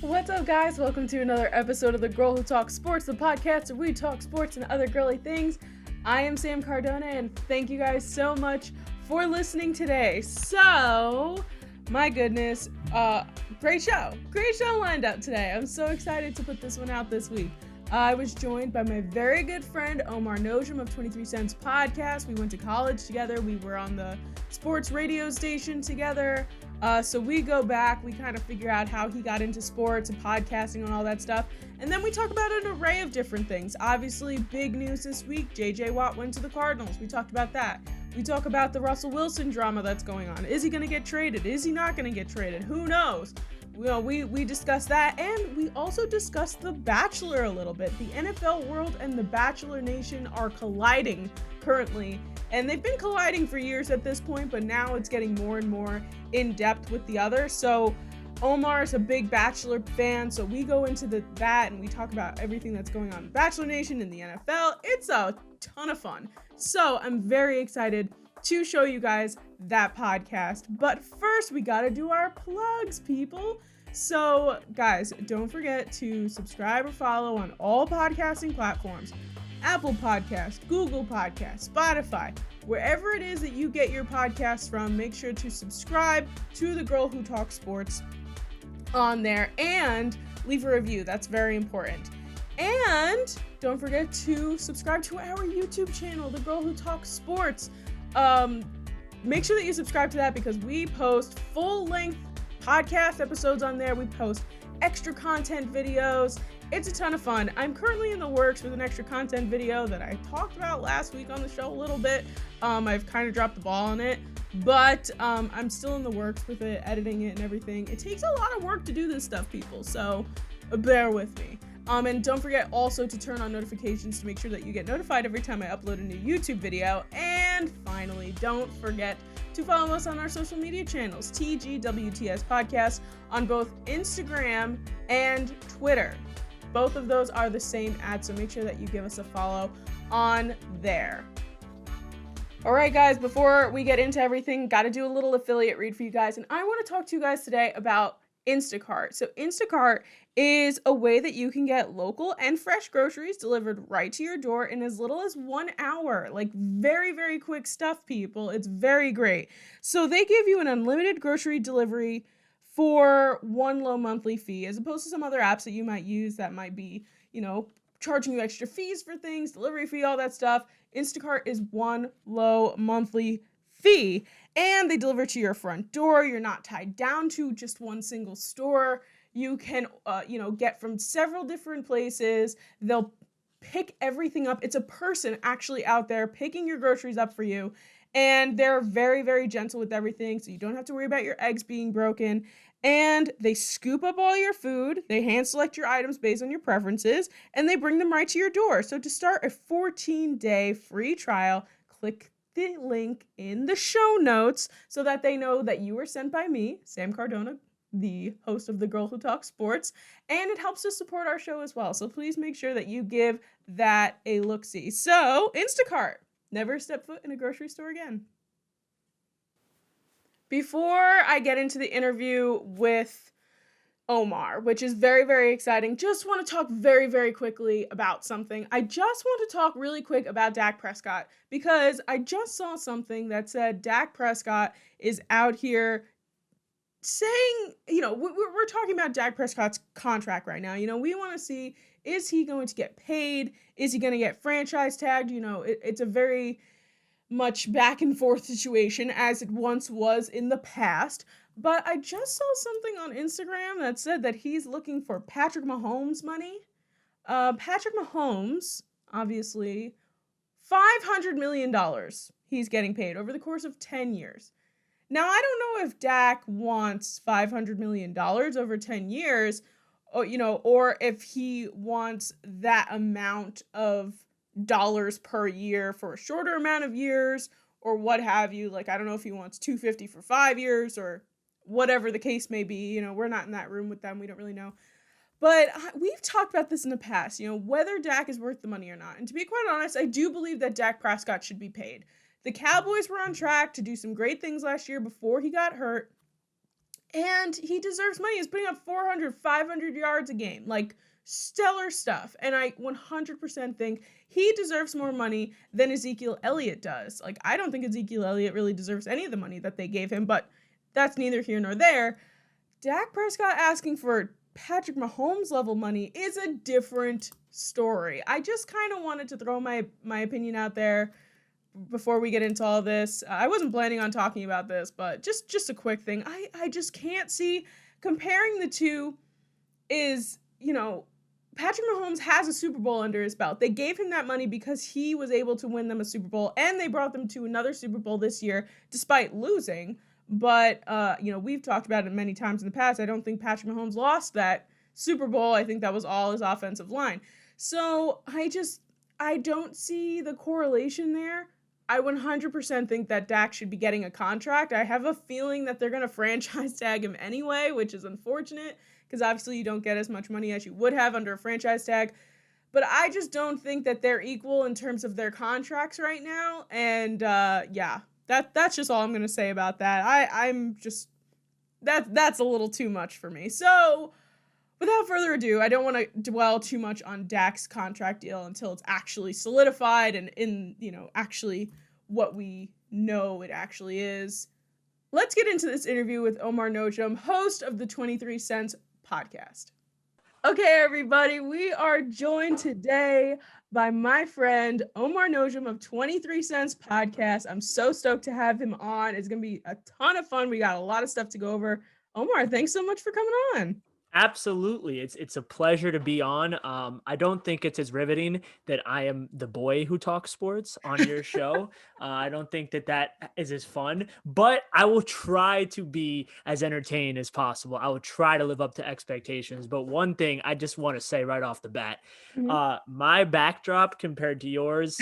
What's up, guys? Welcome to another episode of The Girl Who Talks Sports, the podcast where we talk sports and other girly things. I am Sam Cardona, and thank you guys so much for listening today. So, my goodness, great show lined up today. I'm so excited to put this one out this week. I was joined by my very good friend Omar Noujoum of 23 Cents Podcast. We went to college together. We were on the sports radio station together. So we go back, we kind of figure out how he got into sports and podcasting and all that stuff. And then we talk about an array of different things. Obviously, big news this week, J.J. Watt went to the Cardinals. We talked about that. We talk about the Russell Wilson drama that's going on. Is he going to get traded? Is he not going to get traded? Who knows? We discussed that, and we also discussed The Bachelor a little bit. The NFL world and the Bachelor Nation are colliding currently, and they've been colliding for years at this point, but now it's getting more and more in depth with the other. So Omar is a big Bachelor fan, so we go into that and we talk about everything that's going on in Bachelor Nation in the NFL. It's a ton of fun. So I'm very excited to show you guys that podcast. But first, we gotta do our plugs, people. So, guys, don't forget to subscribe or follow on all podcasting platforms. Apple Podcasts, Google Podcasts, Spotify, wherever it is that you get your podcasts from, make sure to subscribe to The Girl Who Talks Sports on there and leave a review. That's very important. And don't forget to subscribe to our YouTube channel, The Girl Who Talks Sports. Make sure that you subscribe to that because we post full-length podcast episodes on there. We post extra content videos. It's a ton of fun. I'm currently in the works with an extra content video that I talked about last week on the show a little bit. I've kind of dropped the ball on it, but I'm still in the works with it, editing it and everything. It takes a lot of work to do this stuff, people, so bear with me. And don't forget also to turn on notifications to make sure that you get notified every time I upload a new YouTube video. And finally, don't forget to follow us on our social media channels, TGWTS Podcast, on both Instagram and Twitter. Both of those are the same ad, so make sure that you give us a follow on there. All right, guys, before we get into everything, got to do a little affiliate read for you guys. And I want to talk to you guys today about Instacart. So Instacart is a way that you can get local and fresh groceries delivered right to your door in as little as 1 hour. Like very, very quick stuff, people. It's very great. So they give you an unlimited grocery delivery for one low monthly fee, as opposed to some other apps that you might use that might be, charging you extra fees for things, delivery fee, all that stuff. Instacart is one low monthly fee, and they deliver to your front door. You're not tied down to just one single store. You can, get from several different places. They'll pick everything up. It's a person actually out there picking your groceries up for you, and they're very, very gentle with everything, so you don't have to worry about your eggs being broken. And they scoop up all your food, they hand select your items based on your preferences, and they bring them right to your door. So to start a 14-day free trial, click the link in the show notes so that they know that you were sent by me, Sam Cardona, the host of The Girl Who Talks Sports, and it helps to support our show as well. So please make sure that you give that a look-see. So, Instacart, never step foot in a grocery store again. Before I get into the interview with Omar, which is very, very exciting, just want to talk very, very quickly about something. I just want to talk really quick about Dak Prescott because I just saw something that said Dak Prescott is out here saying, we're talking about Dak Prescott's contract right now. We want to see, is he going to get paid? Is he going to get franchise tagged? It's a very much back and forth situation as it once was in the past. But I just saw something on Instagram that said that he's looking for Patrick Mahomes money. Patrick Mahomes, obviously, $500 million he's getting paid over the course of 10 years. Now, I don't know if Dak wants $500 million over 10 years, or if he wants that amount of dollars per year for a shorter amount of years or what have you. Like, I don't know if he wants $250 for 5 years or whatever the case may be. We're not in that room with them. We don't really know. But we've talked about this in the past, whether Dak is worth the money or not. And to be quite honest, I do believe that Dak Prescott should be paid. The Cowboys were on track to do some great things last year before he got hurt. And he deserves money. He's putting up 400, 500 yards a game. Like, stellar stuff. And I 100% think he deserves more money than Ezekiel Elliott does. Like, I don't think Ezekiel Elliott really deserves any of the money that they gave him, but that's neither here nor there. Dak Prescott asking for Patrick Mahomes level money is a different story. I just kind of wanted to throw my opinion out there before we get into all this. I wasn't planning on talking about this, but just a quick thing. I just can't see comparing the two is, Patrick Mahomes has a Super Bowl under his belt. They gave him that money because he was able to win them a Super Bowl, and they brought them to another Super Bowl this year despite losing. But, we've talked about it many times in the past. I don't think Patrick Mahomes lost that Super Bowl. I think that was all his offensive line. So I don't see the correlation there. I 100% think that Dak should be getting a contract. I have a feeling that they're going to franchise tag him anyway, which is unfortunate because obviously you don't get as much money as you would have under a franchise tag. But I just don't think that they're equal in terms of their contracts right now. And that's just all I'm going to say about that. That's a little too much for me. So without further ado, I don't want to dwell too much on Dak's contract deal until it's actually solidified and in, actually what we know it actually is. Let's get into this interview with Omar Noujoum, host of the 23 Cents podcast. Okay, everybody, we are joined today by my friend Omar Noujoum of 23 Cents podcast. I'm so stoked to have him on. It's going to be a ton of fun. We got a lot of stuff to go over. Omar, thanks so much for coming on. Absolutely. It's a pleasure to be on. I don't think it's as riveting that I am the boy who talks sports on your show. I don't think that is as fun, but I will try to be as entertaining as possible. I will try to live up to expectations. But one thing I just want to say right off the bat, my backdrop compared to yours,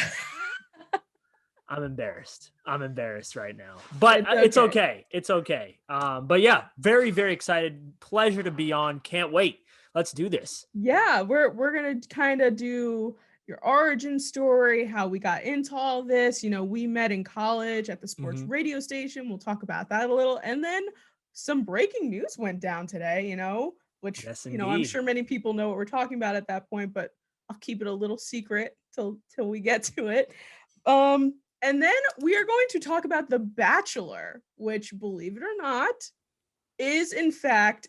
I'm embarrassed. I'm embarrassed right now, but it's okay. It's okay. But yeah, very, very excited. Pleasure to be on. Can't wait. Let's do this. Yeah, we're going to kind of do your origin story, how we got into all this. We met in college at the sports radio station. We'll talk about that a little. And then some breaking news went down today, which, yes, I'm sure many people know what we're talking about at that point, but I'll keep it a little secret till we get to it. And then we are going to talk about The Bachelor, which, believe it or not, is in fact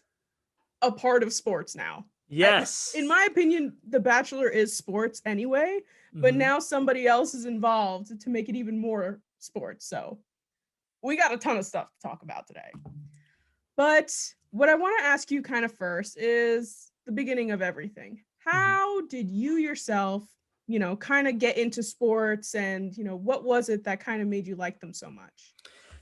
a part of sports now. Yes. In my opinion, The Bachelor is sports anyway, but now somebody else is involved to make it even more sports. So we got a ton of stuff to talk about today. But what I want to ask you kind of first is the beginning of everything. How did you yourself kind of get into sports, and, what was it that kind of made you like them so much?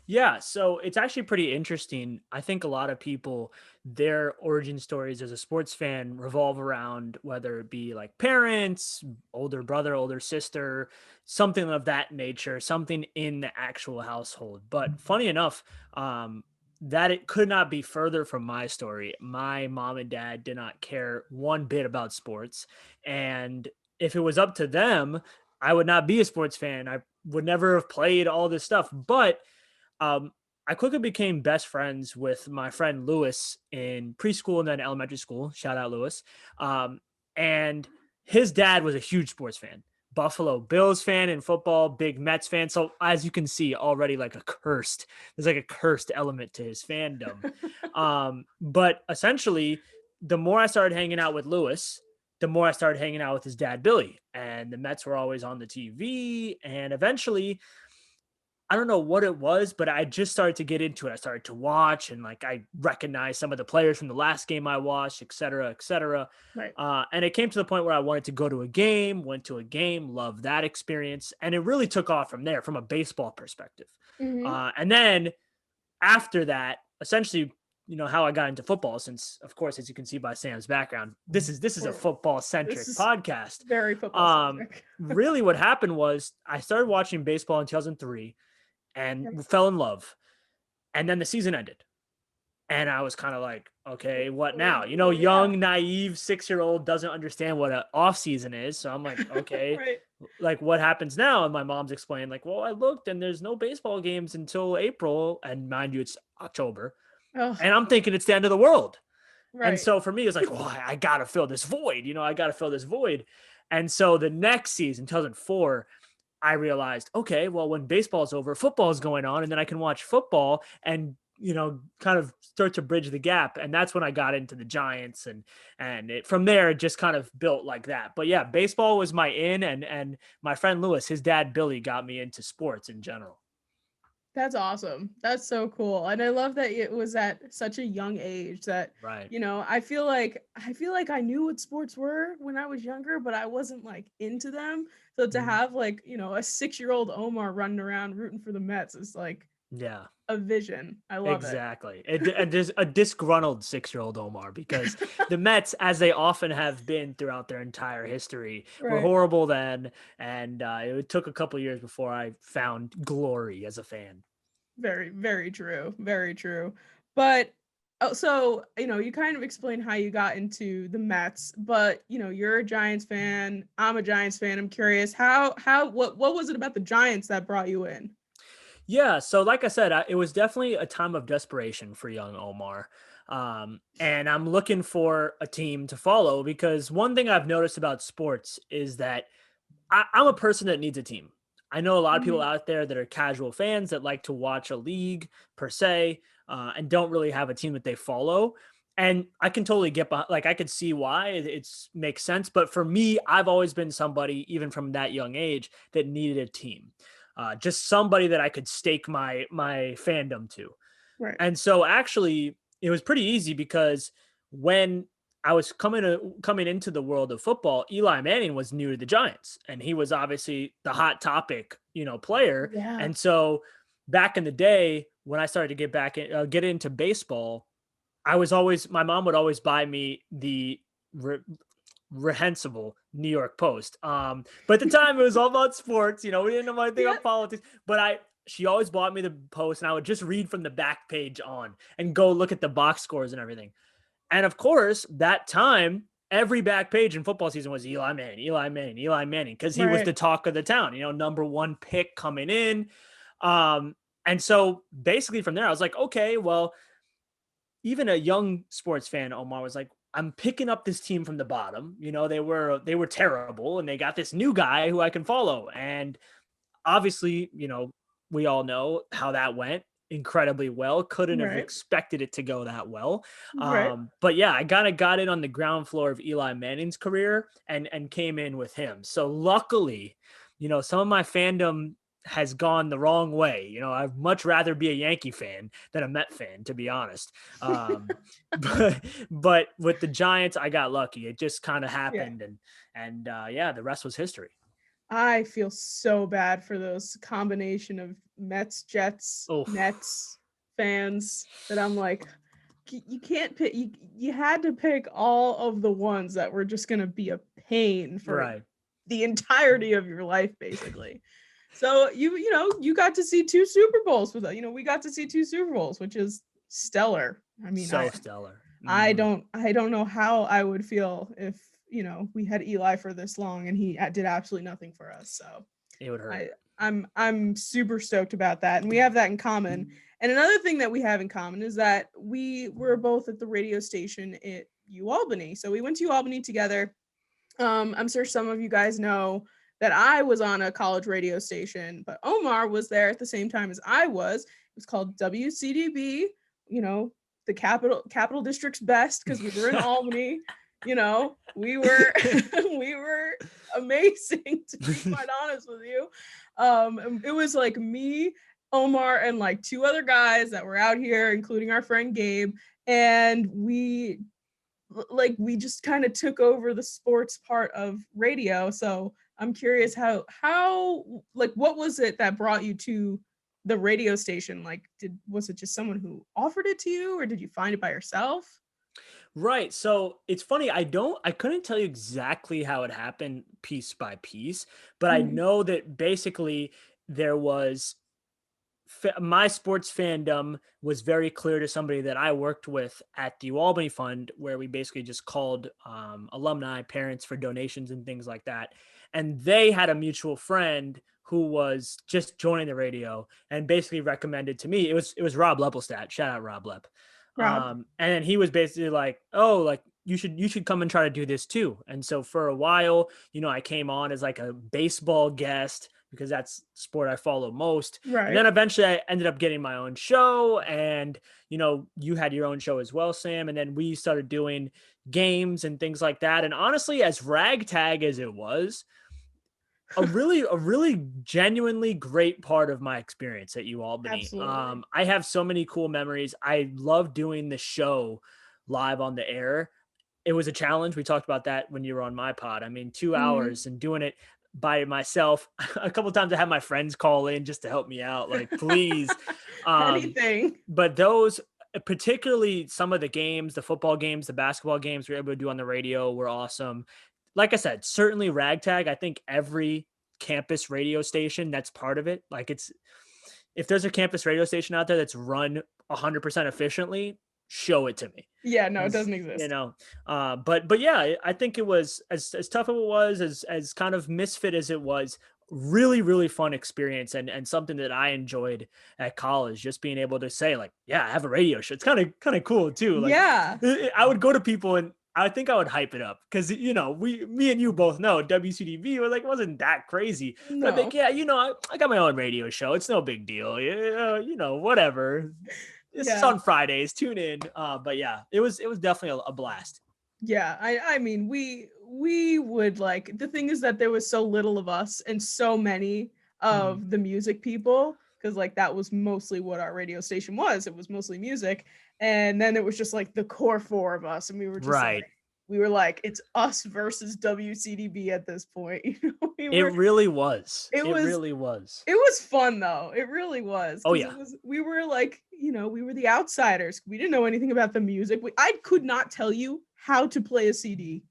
Yeah, so it's actually pretty interesting. I think a lot of people, their origin stories as a sports fan revolve around whether it be like parents, older brother, older sister, something of that nature, something in the actual household. But funny enough, that it could not be further from my story. My mom and dad did not care one bit about sports, and if it was up to them, I would not be a sports fan. I would never have played all this stuff. But I quickly became best friends with my friend Lewis in preschool and then elementary school. Shout out Lewis. And his dad was a huge sports fan. Buffalo Bills fan in football, big Mets fan. So as you can see, already there's like a cursed element to his fandom. But essentially, the more I started hanging out with Lewis, the more I started hanging out with his dad, Billy, and the Mets were always on the TV. And eventually, I don't know what it was, but I just started to get into it. I started to watch, and I recognized some of the players from the last game I watched, et cetera, et cetera. Right. And it came to the point where I wanted to go to a game, went to a game, loved that experience. And it really took off from there, from a baseball perspective. And then after that, essentially, how I got into football, since of course, as you can see by Sam's background, this is a football centric podcast. Very football centric. Really what happened was I started watching baseball in 2003 and fell in love. And then the season ended. And I was kind of like, okay, what Oh, now? yeah. Young, naive 6-year-old doesn't understand what an off season is. So I'm like, okay, Right. like what happens now? And my mom's explained, like, well, I looked and there's no baseball games until April. And mind you, it's October. Oh, And I'm thinking it's the end of the world. And right. so for me, it's like, well, I got to fill this void. I got to fill this void. And so the next season, 2004, I realized, okay, well, when baseball's over, football's going on, and then I can watch football and kind of start to bridge the gap. And that's when I got into the Giants, and from there it just kind of built like that. But yeah, baseball was my in, and my friend Lewis, his dad Billy, got me into sports in general. That's awesome. That's so cool. And I love that it was at such a young age that, Right. I feel like I knew what sports were when I was younger, but I wasn't like into them. So to Mhm. have like, a 6-year-old Omar running around rooting for the Mets is like Yeah. a vision. I love it. Exactly. There's a disgruntled 6-year-old Omar, because the Mets, as they often have been throughout their entire history, were Right. horrible then. And it took a couple years before I found glory as a fan. Very, very true. Very true. But so, you kind of explained how you got into the Mets, but you're a Giants fan. I'm a Giants fan. I'm curious what was it about the Giants that brought you in? Yeah. So, like I said, it was definitely a time of desperation for young Omar. And I'm looking for a team to follow, because one thing I've noticed about sports is that I'm a person that needs a team. I know a lot of people Mhm. out there that are casual fans that like to watch a league per se, and don't really have a team that they follow. And I can totally get behind, like I could see why it's makes sense. But for me, I've always been somebody, even from that young age, that needed a team, just somebody that I could stake my fandom to. Right. And so actually, it was pretty easy, because when I was coming into the world of football, Eli Manning was new to the Giants, and he was obviously the hot topic, player. Yeah. And so back in the day, when I started to get into baseball, I was always my mom would always buy me the reprehensible New York Post. But at the time it was all about sports. We didn't know anything Yeah. about politics. But she always bought me the Post, and I would just read from the back page on and go look at the box scores and everything. And of course, that time, every back page in football season was Eli Manning, Eli Manning, Eli Manning, because he was Right. the talk of the town. Number one pick coming in. And so basically from there, I was like, okay, well, even a young sports fan, Omar, was like, I'm picking up this team from the bottom. They were terrible, and they got this new guy who I can follow. And obviously, we all know how that went incredibly well. Couldn't have Right. expected it to go that well. Right. But yeah, I kind of got in on the ground floor of Eli Manning's career, and came in with him. So luckily, some of my fandom has gone the wrong way. I'd much rather be a Yankee fan than a Met fan, to be honest. But with the Giants, I got lucky. It just kind of Yeah. happened, and yeah, the rest was history. I feel so bad for those combination of Mets, Jets, Oh, Nets fans that I'm like, you can't pick. You had to pick all of the ones that were just gonna be a pain for right. the entirety of your life, basically. So you got to see two Super Bowls with us. We got to see two Super Bowls, which is stellar. I mean, So stellar. I Mhm. don't know how I would feel if we had Eli for this long and he did absolutely nothing for us. So It would hurt. I I'm super stoked about that, and we have that in common. And another thing that we have in common is that we were both at the radio station at UAlbany. So we went to UAlbany together. I'm sure some of you guys know that I was on a college radio station, but Omar was there at the same time as I was. It was called WCDB, you know, the capital district's best, because we were in Albany. We were we were amazing, to be quite honest with you. It was like me, Omar, and like two other guys that were out here, including our friend Gabe, and we just kind of took over the sports part of radio. So I'm curious how like what was it that brought you to the radio station? Like, was it just someone who offered it to you, or did you find it by yourself? Right. So it's funny. I couldn't tell you exactly how it happened piece by piece, but I Mhm. know that basically there was my sports fandom was very clear to somebody that I worked with at the Albany Fund, where we basically just called alumni, parents for donations and things like that. And they had a mutual friend who was just joining the radio and basically recommended to me. It was Rob Leppelstadt. Shout out Rob Lepp. Rob. And then he was basically like, "Oh, like you should come and try to do this too." And so for a while, I came on as like a baseball guest because that's the sport I follow most. And Right. then eventually I ended up getting my own show, and you had your own show as well, Sam. And then we started doing games and things like that. And honestly, as ragtag as it was, a really genuinely great part of my experience at UAlbany. Absolutely. I have so many cool memories. I love doing the show live on the air. It was a challenge. We talked about that when you were on my pod. I mean, 2 Mhm. hours and doing it by myself. A couple of times I had my friends call in just to help me out, like, please. Anything. But those, particularly some of the games, the football games, the basketball games we were able to do on the radio were awesome. Like I said, certainly ragtag. I think every campus radio station, that's part of it. Like, if there's a campus radio station out there that's run 100% efficiently, show it to me. Yeah, no, it 'Cause, doesn't exist. but yeah, I think it was as tough as it was, as kind of misfit as it was, really, really fun experience, and something that I enjoyed at college, just being able to say, like, yeah, I have a radio show. It's kind of cool too. Like, Yeah. I would go to people and I think I would hype it up because, me and you both know WCDV was like, wasn't that crazy. But I'd be like, No. yeah, I got my own radio show. It's no big deal. Yeah, whatever. This is Yeah. on Fridays. Tune in. But yeah, it was definitely a blast. Yeah. I mean, we would like, the thing is that there was so little of us and so many Mhm. of the music people, because like that was mostly what our radio station was. It was mostly music. And then it was just like the core four of us. And we were just Right. like, it's us versus WCDB at this point. We It were, really was. it It was really was. it was fun though. It really was, Oh because yeah. we were like, we were the outsiders. We didn't know anything about the music. I could not tell you how to play a CD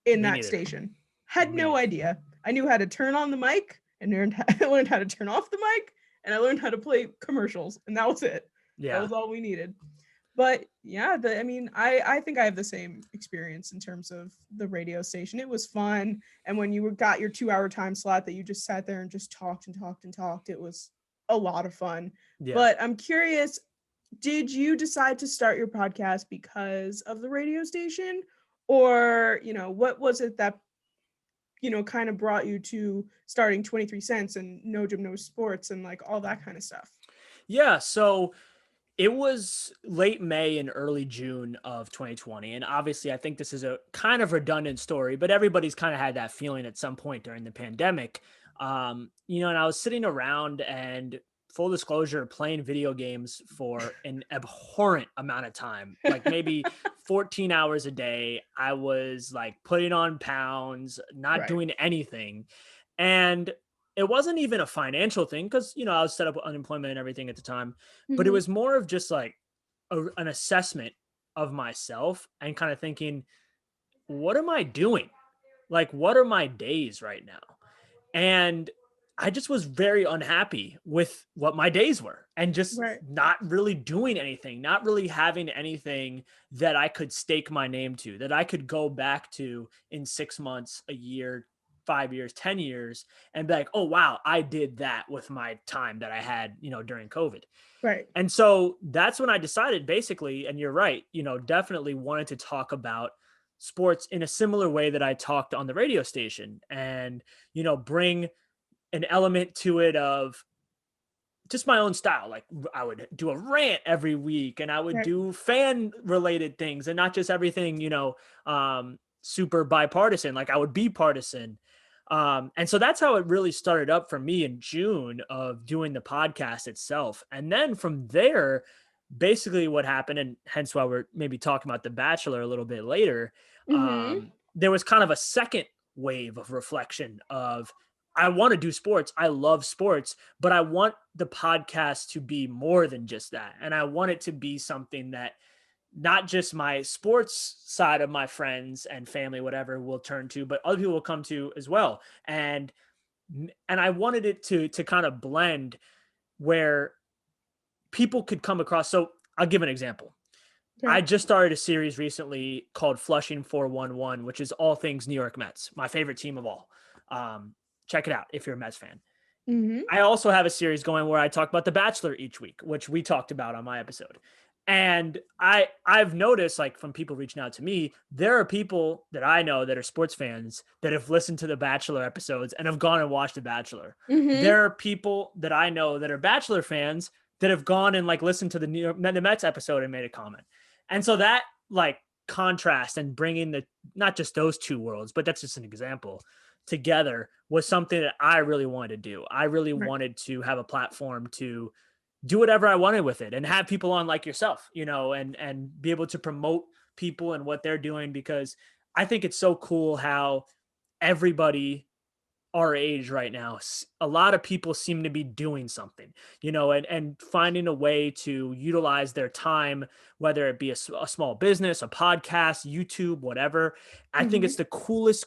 in Me that neither. station. Had Me no neither. idea. I knew how to turn on the mic and I learned how to turn off the mic, and I learned how to play commercials, and that was it. That Yeah. was all we needed. But yeah, I mean, I think I have the same experience in terms of the radio station. It was fun, and when you got your 2 hour time slot that you just sat there and just talked and talked and talked, it was a lot of fun. Yeah. But I'm curious, did you decide to start your podcast because of the radio station, or what was it that kind of brought you to starting 23 cents and No Gym No Sports and like all that kind of stuff? Yeah. So it was late May and early June of 2020. And obviously, I think this is a kind of redundant story, but everybody's kind of had that feeling at some point during the pandemic. And I was sitting around and, full disclosure, playing video games for an abhorrent amount of time, like maybe 14 hours a day. I was like putting on pounds, not Right. doing anything. And it wasn't even a financial thing because, I was set up with unemployment and everything at the time, but it Mhm. was more of just like an assessment of myself and kind of thinking, what am I doing? Like, what are my days right now? And I just was very unhappy with what my days were and just Right. not really doing anything, not really having anything that I could stake my name to, that I could go back to in 6 months, a year, 5 years, 10 years, and be like, oh, wow, I did that with my time that I had, during COVID. Right. And so that's when I decided, basically, and you're right, definitely wanted to talk about sports in a similar way that I talked on the radio station, and, bring an element to it of just my own style. Like, I would do a rant every week, and I would Right. do fan related things, and not just everything, super bipartisan. Like, I would be partisan. And so that's how it really started up for me in June of doing the podcast itself. And then from there, basically what happened, and hence why we're maybe talking about the Bachelor a little bit later, Mhm. there was kind of a second wave of reflection of, I want to do sports. I love sports, but I want the podcast to be more than just that. And I want it to be something that not just my sports side of my friends and family, whatever, will turn to, but other people will come to as well. And I wanted it to kind of blend, where people could come across. So I'll give an example. Okay. I just started a series recently called Flushing 411, which is all things New York Mets, my favorite team of all. Check it out if you're a Mets fan. Mm-hmm. I also have a series going where I talk about The Bachelor each week, which we talked about on my episode. And I've noticed, like, from people reaching out to me, there are people that I know that are sports fans that have listened to the Bachelor episodes and have gone and watched The Bachelor. Mm-hmm. There are people that I know that are Bachelor fans that have gone and like listened to the Mets episode and made a comment. And so that like contrast and bringing the not just those two worlds, but that's just an example, together was something that I really wanted to do. I really Right. wanted to have a platform to do whatever I wanted with it and have people on like yourself, you know, and be able to promote people and what they're doing, because I think it's so cool how everybody our age right now, a lot of people seem to be doing something, you know, and finding a way to utilize their time, whether it be a small business, a podcast, YouTube, whatever. I think Mm-hmm. it's the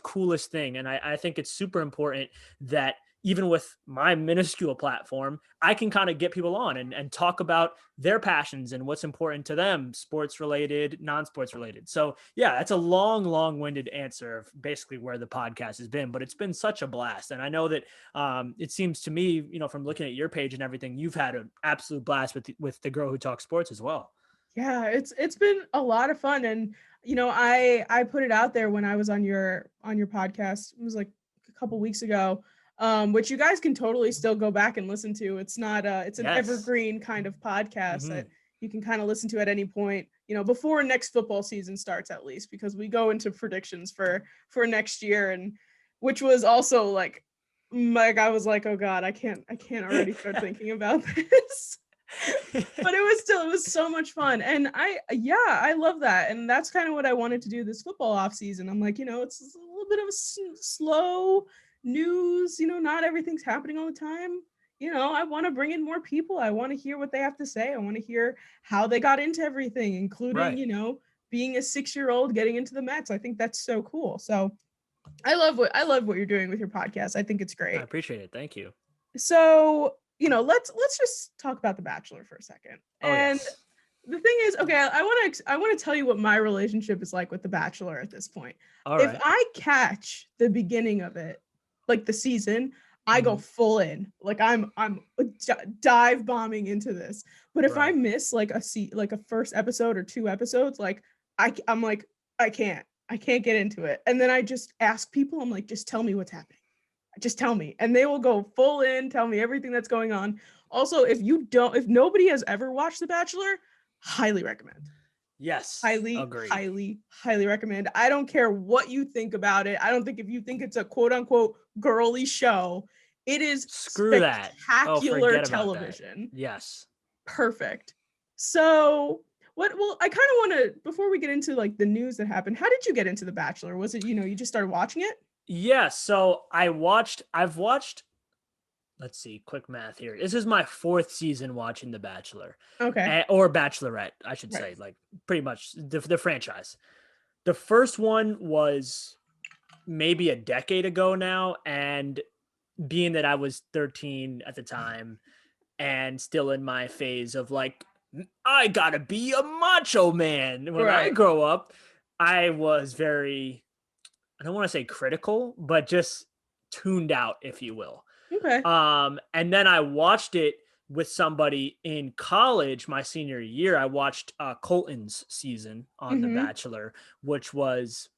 coolest thing. And I think it's super important that even with my minuscule platform, I can kind of get people on and talk about their passions and what's important to them, sports related, non-sports related. So yeah, that's a long-winded answer of basically where the podcast has been, but it's been such a blast. And I know that it seems to me, you know, from looking at your page and everything, you've had an absolute blast with the Girl Who Talks Sports as well. Yeah, it's been a lot of fun. And you know, I put it out there when I was on your podcast. It was like a couple weeks ago. Which you guys can totally still go back and listen to. It's not it's an Yes. evergreen kind of podcast Mhm. that you can kind of listen to at any point, you know, before next football season starts, at least, because we go into predictions for next year. And which was also like I was like, oh God, I can't already start thinking about this. But it was so much fun. And I love that. And that's kind of what I wanted to do this football off season. I'm like, you know, it's a little bit of a slow news, you know, not everything's happening all the time. You know, I want to bring in more people. I want to hear what they have to say. I want to hear how they got into everything, including, Right. you know, being a 6-year-old getting into the Mets. I think that's so cool. So I love what you're doing with your podcast. I think it's I great. appreciate it. Thank you. So, you know, let's just talk about The Bachelor for a second. Oh, And yes. the thing is, okay, I want to tell you what my relationship is like with The Bachelor at this point. All If right. I catch the beginning of it, like the season, I go Mhm. full in. Like I'm dive bombing into this. But if I Right. miss like a first episode or 2 episodes, like I'm like I can't get into it. And then I just ask people, I'm like, just tell me what's happening. Just tell me. And they will go full in, tell me everything that's going on. Also, if nobody has ever watched The Bachelor, highly recommend. Yes. Highly, Agreed. highly recommend. I don't care what you think about it. I don't think if you think it's a quote unquote girly show, it is Screw that. Oh, spectacular forget about television. that. Yes. Perfect. So I kind of want to, before we get into like the news that happened, how did you get into The Bachelor? Was it, you know, you just started watching it? Yeah, so I've watched, let's see, quick math here. This is my 4th season watching The Bachelor, Okay. or Bachelorette, I should Right. say, like pretty much the franchise. The first one was maybe a decade ago now, and being that I was 13 at the time and still in my phase of like, I gotta be a macho man. When I Right. grow up, I was very, I don't want to say critical, but just tuned out, if you will. Okay. And then I watched it with somebody in college my senior year. I watched Colton's season on The Mm-hmm. Bachelor, which was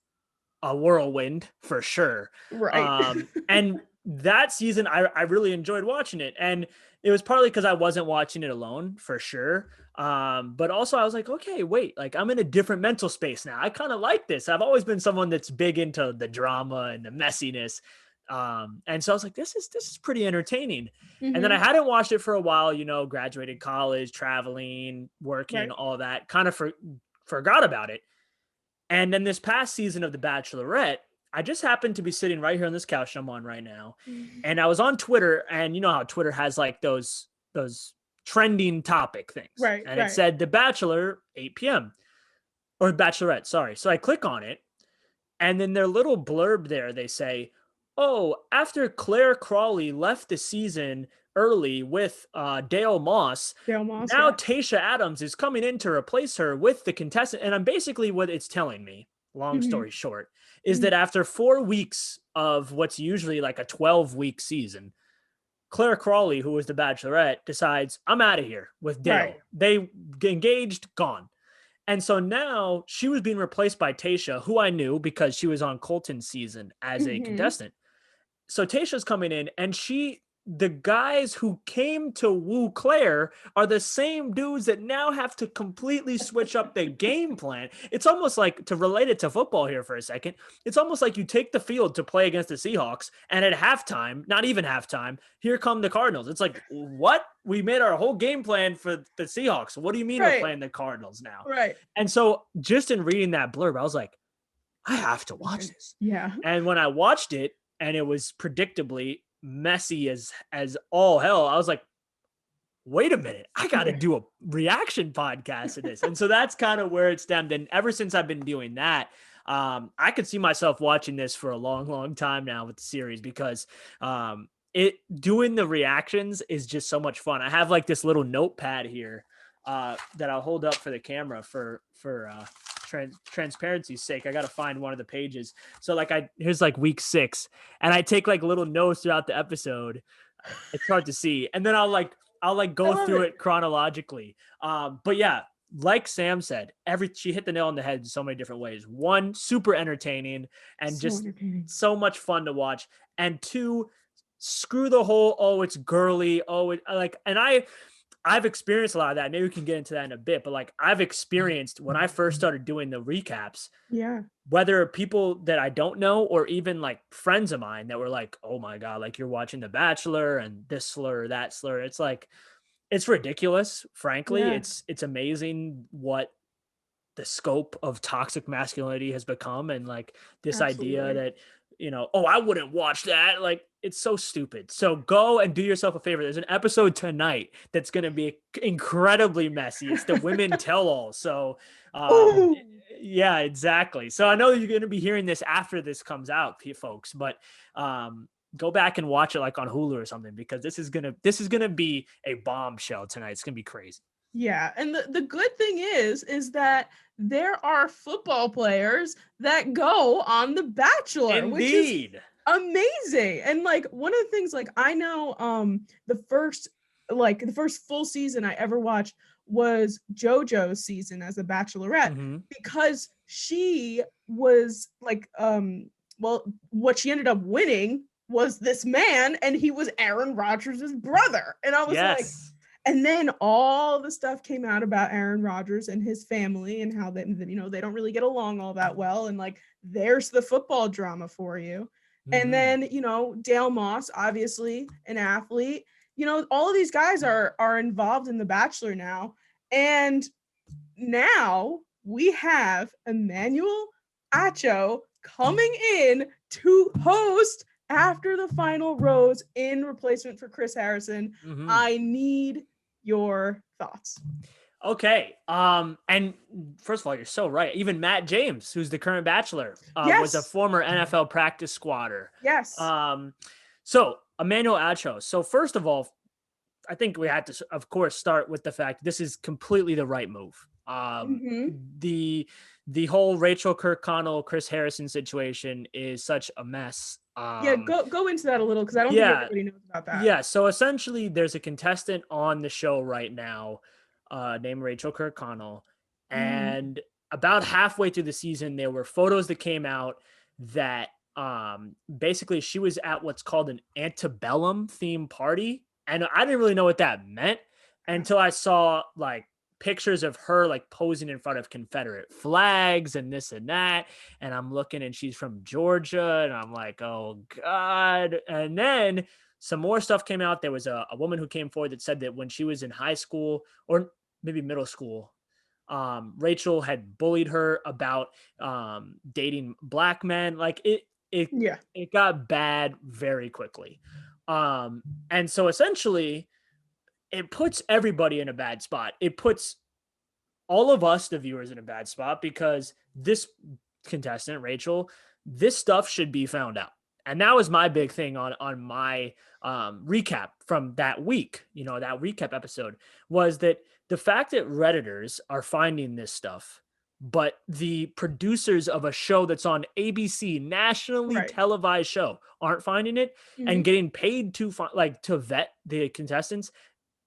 a whirlwind for sure. Right. And that season, I really enjoyed watching it. And it was partly because I wasn't watching it alone, for sure. But also I was like, okay, wait, like I'm in a different mental space now. I kind of like this. I've always been someone that's big into the drama and the messiness. And so I was like, this is pretty entertaining. And then I Mm-hmm. hadn't watched it for a while, you know, graduated college, traveling, working, Right. all that, kind of forgot about it. And then this past season of The Bachelorette, I just happened to be sitting right here on this couch I'm on right now. And I was on Twitter, and you know how Twitter has like those trending topic things. Right. And it Right. said The Bachelor 8 p.m. or Bachelorette, sorry. So I click on it, and then their little blurb there, they say, "Oh, after Claire Crawley left the season, early with Dale Moss. Dale Moss, Now yeah. Tasha Adams is coming in to replace her with the contestant. And I'm basically what it's telling me, long Mhm. story short, is that after 4 weeks of what's usually like a 12-week season, Claire Crawley, who was the Bachelorette, decides, I'm out of here with Dale. Right. They engaged, gone. And so now she was being replaced by Tasha, who I knew because she was on Colton's season as a Mhm. contestant. So Tasha's coming in, and the guys who came to woo Claire are the same dudes that now have to completely switch up the game plan. It's almost like, to relate it to football here for a second, it's almost like you take the field to play against the Seahawks, and at halftime, not even halftime, here come the Cardinals. It's like, what? We made our whole game plan for the Seahawks. What do you mean we're playing the Cardinals now? Right. And so just in reading that blurb, I was like, I have to watch this. Yeah. And when I watched it, and it was predictably messy as all hell, I was like, wait a minute, I got to do a reaction podcast to this. And so that's kind of where it stemmed. And ever since I've been doing that, I could see myself watching this for a long, long time now with the series, because doing the reactions is just so much fun. I have like this little notepad here that I'll hold up for the camera for transparency's sake. I got to find one of the pages. So like here's like week 6, and I take like little notes throughout the episode. It's hard to see. And then I'll go through it chronologically. But yeah, like Sam said, she hit the nail on the head in so many different ways. 1, super entertaining and so much fun to watch. And 2, screw the whole, oh, it's girly. Oh, I've experienced a lot of that. Maybe we can get into that in a bit, but like I've experienced when I first started doing the recaps, whether people that I don't know or even like friends of mine that were like, oh my God, like you're watching The Bachelor and this slur, that slur. It's like, it's ridiculous. Frankly, it's amazing what the scope of toxic masculinity has become. And like this idea that, oh, I wouldn't watch that. Like, it's so stupid. So go and do yourself a favor. There's an episode tonight that's going to be incredibly messy. It's the women tell all. So yeah, exactly. So I know you're going to be hearing this after this comes out, folks, but go back and watch it like on Hulu or something, because this is going to be a bombshell tonight. It's going to be crazy. Yeah. And the good thing is that there are football players that go on The Bachelor. Indeed. Which is amazing. And like one of the things, like I know the first full season I ever watched was JoJo's season as a Bachelorette, because she was like what she ended up winning was this man, and he was Aaron Rodgers' brother. And I was like, and then all the stuff came out about Aaron Rodgers and his family and how they don't really get along all that well. And like, there's the football drama for you. And then, Dale Moss, obviously an athlete, all of these guys are involved in The Bachelor now. And now we have Emmanuel Acho coming in to host after the final rose in replacement for Chris Harrison. I need your thoughts. Okay. And first of all, you're so right. Even Matt James, who's the current Bachelor, was a former NFL practice squatter. Yes. So Emmanuel Acho. So first of all, I think we had to, of course, start with the fact this is completely the right move. The whole Rachel Kirkconnell, Chris Harrison situation is such a mess. Go into that a little, because I don't think everybody knows about that. Yeah, so essentially there's a contestant on the show right now named Rachel Kirkconnell, and about halfway through the season there were photos that came out that basically she was at what's called an antebellum theme party, and I didn't really know what that meant until I saw like pictures of her like posing in front of Confederate flags and this and that. And I'm looking and she's from Georgia and I'm like, oh God. And then some more stuff came out. There was a woman who came forward that said that when she was in high school or maybe middle school, Rachel had bullied her about dating Black men. Like it got bad very quickly. And so essentially it puts everybody in a bad spot. It puts all of us, the viewers, in a bad spot, because this contestant, Rachel, this stuff should be found out. And that was my big thing on my recap from that week, that recap episode, was that the fact that Redditors are finding this stuff, but the producers of a show that's on ABC, nationally Right. televised show, aren't finding it and getting paid to to vet the contestants,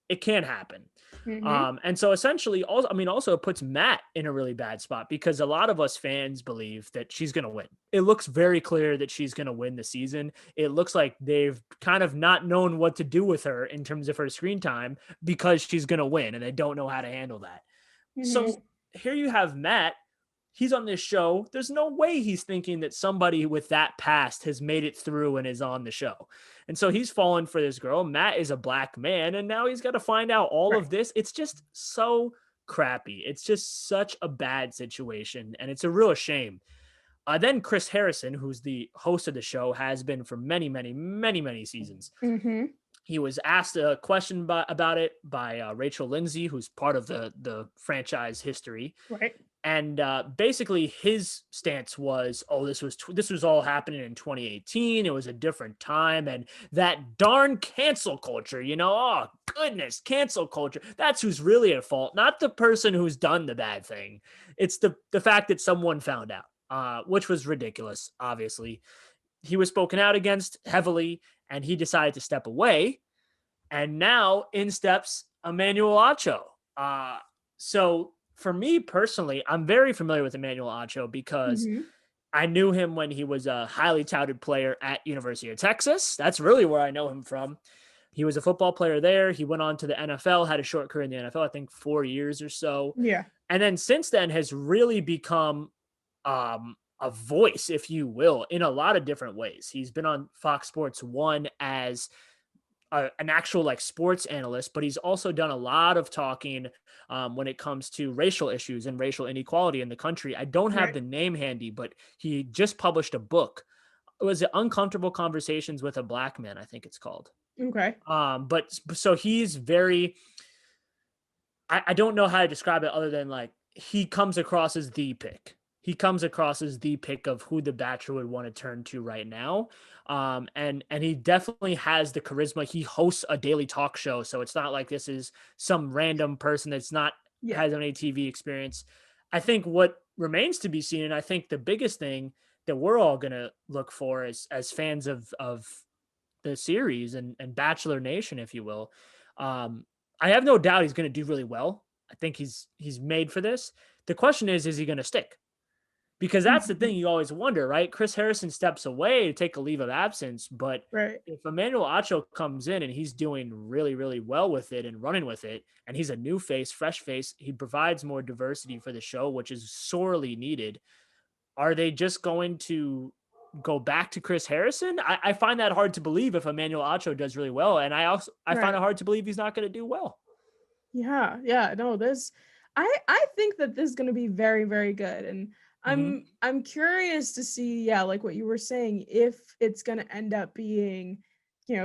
it can't happen. And so essentially also it puts Matt in a really bad spot because a lot of us fans believe that she's going to win. It looks very clear that she's going to win the season. It looks like they've kind of not known what to do with her in terms of her screen time because she's going to win and they don't know how to handle that. So here you have Matt. He's on this show. There's no way he's thinking that somebody with that past has made it through and is on the show. And so he's fallen for this girl. Matt is a black man, and now he's got to find out all of this. It's just so crappy. It's just such a bad situation, and it's a real shame. Then Chris Harrison, who's the host of the show, has been for many, many, many, many seasons. He was asked a question about it by Rachel Lindsay, who's part of the franchise history. Right. And basically his stance was, this was all happening in 2018. It was a different time. And that darn cancel culture, oh, goodness, cancel culture. That's who's really at fault, not the person who's done the bad thing. It's the fact that someone found out, which was ridiculous, obviously. He was spoken out against heavily, and he decided to step away. And now in steps Emmanuel Acho. So for me personally, I'm very familiar with Emmanuel Acho because I knew him when he was a highly touted player at University of Texas. That's really where I know him from. He was a football player there. He went on to the NFL, had a short career in the NFL, I think 4 years or so. Yeah. And then since then has really become a voice, if you will, in a lot of different ways. He's been on Fox Sports 1 as an actual sports analyst, but he's also done a lot of talking when it comes to racial issues and racial inequality in the country. I don't have the name handy, but he just published a book. Was it Uncomfortable Conversations with a Black Man? I think it's called. Okay. But so he's very, I don't know how to describe it other than he comes across as the pick. He comes across as the pick of who the Bachelor would want to turn to right now. And he definitely has the charisma. He hosts a daily talk show. So it's not like this is some random person that's not has any TV experience. I think what remains to be seen, and I think the biggest thing that we're all going to look for as fans of the series and Bachelor Nation, if you will, I have no doubt he's going to do really well. I think he's made for this. The question is he going to stick? Because that's the thing you always wonder, right? Chris Harrison steps away to take a leave of absence, but if Emmanuel Acho comes in and he's doing really, really well with it and running with it, and he's a new face, fresh face, he provides more diversity for the show, which is sorely needed. Are they just going to go back to Chris Harrison? I find that hard to believe if Emmanuel Acho does really well, and I find it hard to believe he's not going to do well. Yeah, no, I think that this is going to be very, very good, and I'm curious to see, like what you were saying, if it's going to end up being,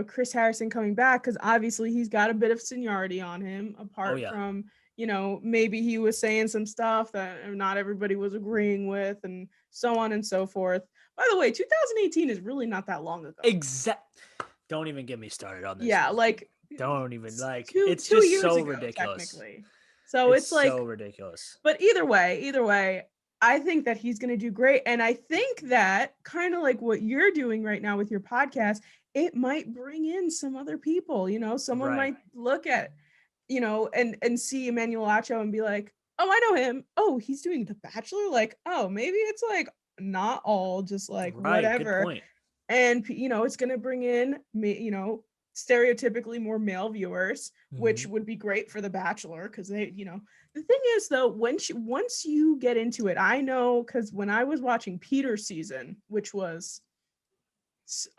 Chris Harrison coming back, because obviously he's got a bit of seniority on him, apart from, maybe he was saying some stuff that not everybody was agreeing with, and so on and so forth. By the way, 2018 is really not that long ago. Don't even get me started on this. Yeah, don't even it's just 2 years so ago, ridiculous. Technically. So it's so ridiculous. But either way, I think that he's going to do great. And I think that kind of like what you're doing right now with your podcast, it might bring in some other people, someone might look at, and see Emmanuel Acho and be like, oh, I know him. Oh, he's doing The Bachelor. Oh, maybe it's not all just whatever. Good point. And, it's going to bring in, stereotypically more male viewers, which would be great for The Bachelor because they, the thing is though, once you get into it, I know because when I was watching Peter's season,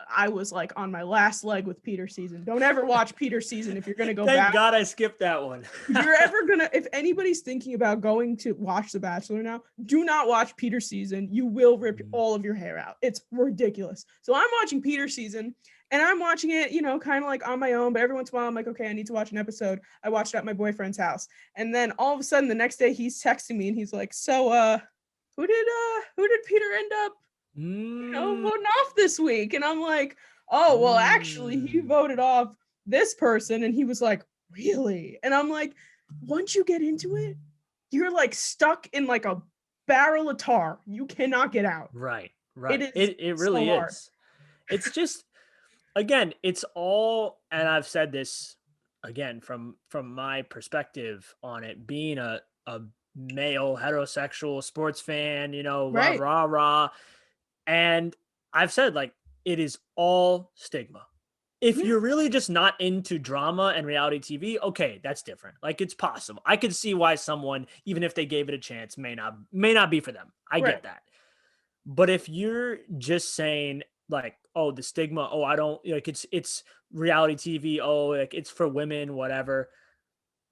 I was on my last leg with Peter's season. Don't ever watch Peter's season if you're going to go back. Thank God I skipped that one. If anybody's thinking about going to watch The Bachelor now, do not watch Peter's season. You will rip all of your hair out. It's ridiculous. So I'm watching Peter's season. And I'm watching it, kind of on my own, but every once in a while I'm like, okay, I need to watch an episode. I watched it at my boyfriend's house. And then all of a sudden the next day he's texting me and he's like, so who did Peter end up Mm, voting off this week. And I'm like, oh, well, actually, he mm. voted off this person. And he was like, really? And I'm like, once you get into it, you're like stuck in like a barrel of tar. You cannot get out. Right, It right. is It so really hard. is. It's just, again, it's all, and I've said this again from my perspective on it, being a male heterosexual sports fan, rah Right. rah rah. And I've said, like, it is all stigma. If Yeah. you're really just not into drama and reality TV, okay, that's different. Like, it's possible. I could see why someone, even if they gave it a chance, may not be for them. I Right. get that. But if you're just saying, like, oh, the stigma, oh, I don't like, it's reality TV, oh, like, it's for women, whatever,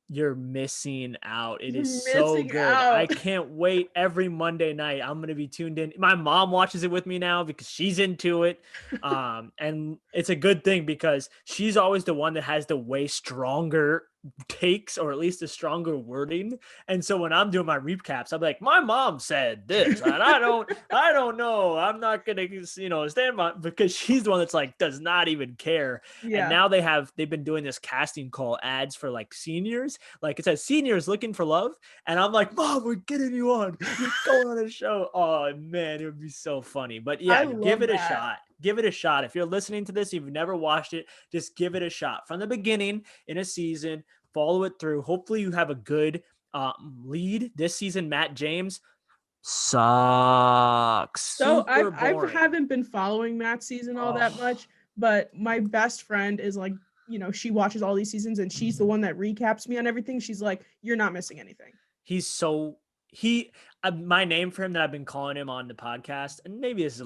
you're missing out. It You're is so missing good. I out. can't wait. Every Monday night, I'm going to be tuned in. My mom watches it with me now because she's into it. And it's a good thing because she's always the one that has the way stronger takes, or at least a stronger wording. And so when I'm doing my recaps, I'm like, my mom said this, and I don't know. I'm not going to, stand by, because she's the one that's like, does not even care. And Yeah. now they've been doing this casting call ads for like seniors. Like, it says seniors looking for love. And I'm like, Mom, we're getting you on. You're going on a show. Oh man, it would be so funny. But I yeah, give love it a that. shot. Give it a shot. If you're listening to this, you've never watched it, just give it a shot from the beginning in a season, follow it through. Hopefully you have a good lead this season. Matt James sucks. So Super I boring. haven't been following Matt's season all that Oh, much, but my best friend is like, she watches all these seasons and she's the one that recaps me on everything. She's like, you're not missing anything. he's so he my name for him that I've been calling him on the podcast, and maybe this is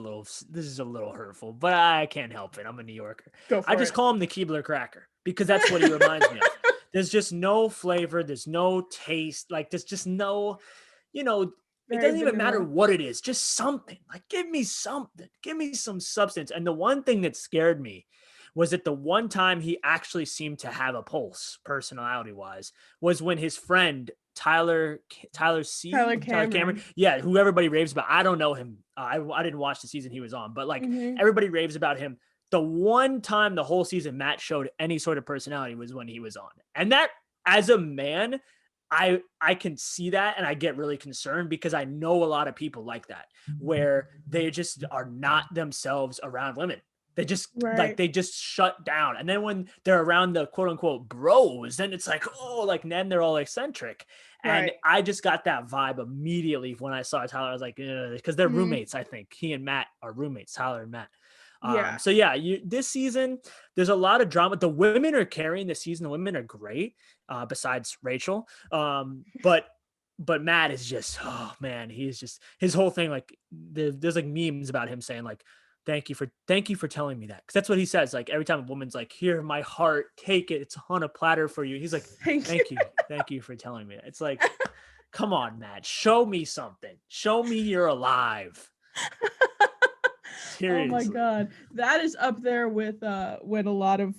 a little hurtful, but I can't help it. I'm a New Yorker. Go I for just it. call him the Keebler cracker because that's what he reminds me of. There's just no flavor, there's no taste, like there's just no, you know, it Very doesn't even matter vanilla. what it is, just something. Like, give me something, give me some substance. And the one thing that scared me was that the one time he actually seemed to have a pulse, personality wise, was when his friend Tyler Cameron, Cameron. yeah, who everybody raves about. I don't know him. I didn't watch the season he was on, but like, Mm-hmm. everybody raves about him. The one time the whole season Matt showed any sort of personality was when he was on, and that, as a man, I can see that, and I get really concerned because I know a lot of people like that, where they just are not themselves around women. Right. They just shut down. And then when they're around the quote unquote bros, then it's like, oh, like, then they're all eccentric. And Right. I just got that vibe immediately when I saw Tyler. I was like, because they're Mm-hmm. roommates. I think he and Matt are roommates, Tyler and Matt. Yeah. So yeah, this season, there's a lot of drama. The women are carrying the season. The women are great, besides Rachel. But Matt is just, oh man, he's just, his whole thing. Like, there's like memes about him saying like, thank you for telling me that, because that's what he says. Like, every time a woman's like, here, my heart, take it, it's on a platter for you. He's like, Thank you. thank you for telling me that. It's like, come on, Matt, show me something. Show me you're alive. Oh my Seriously. god, that is up there with when a lot of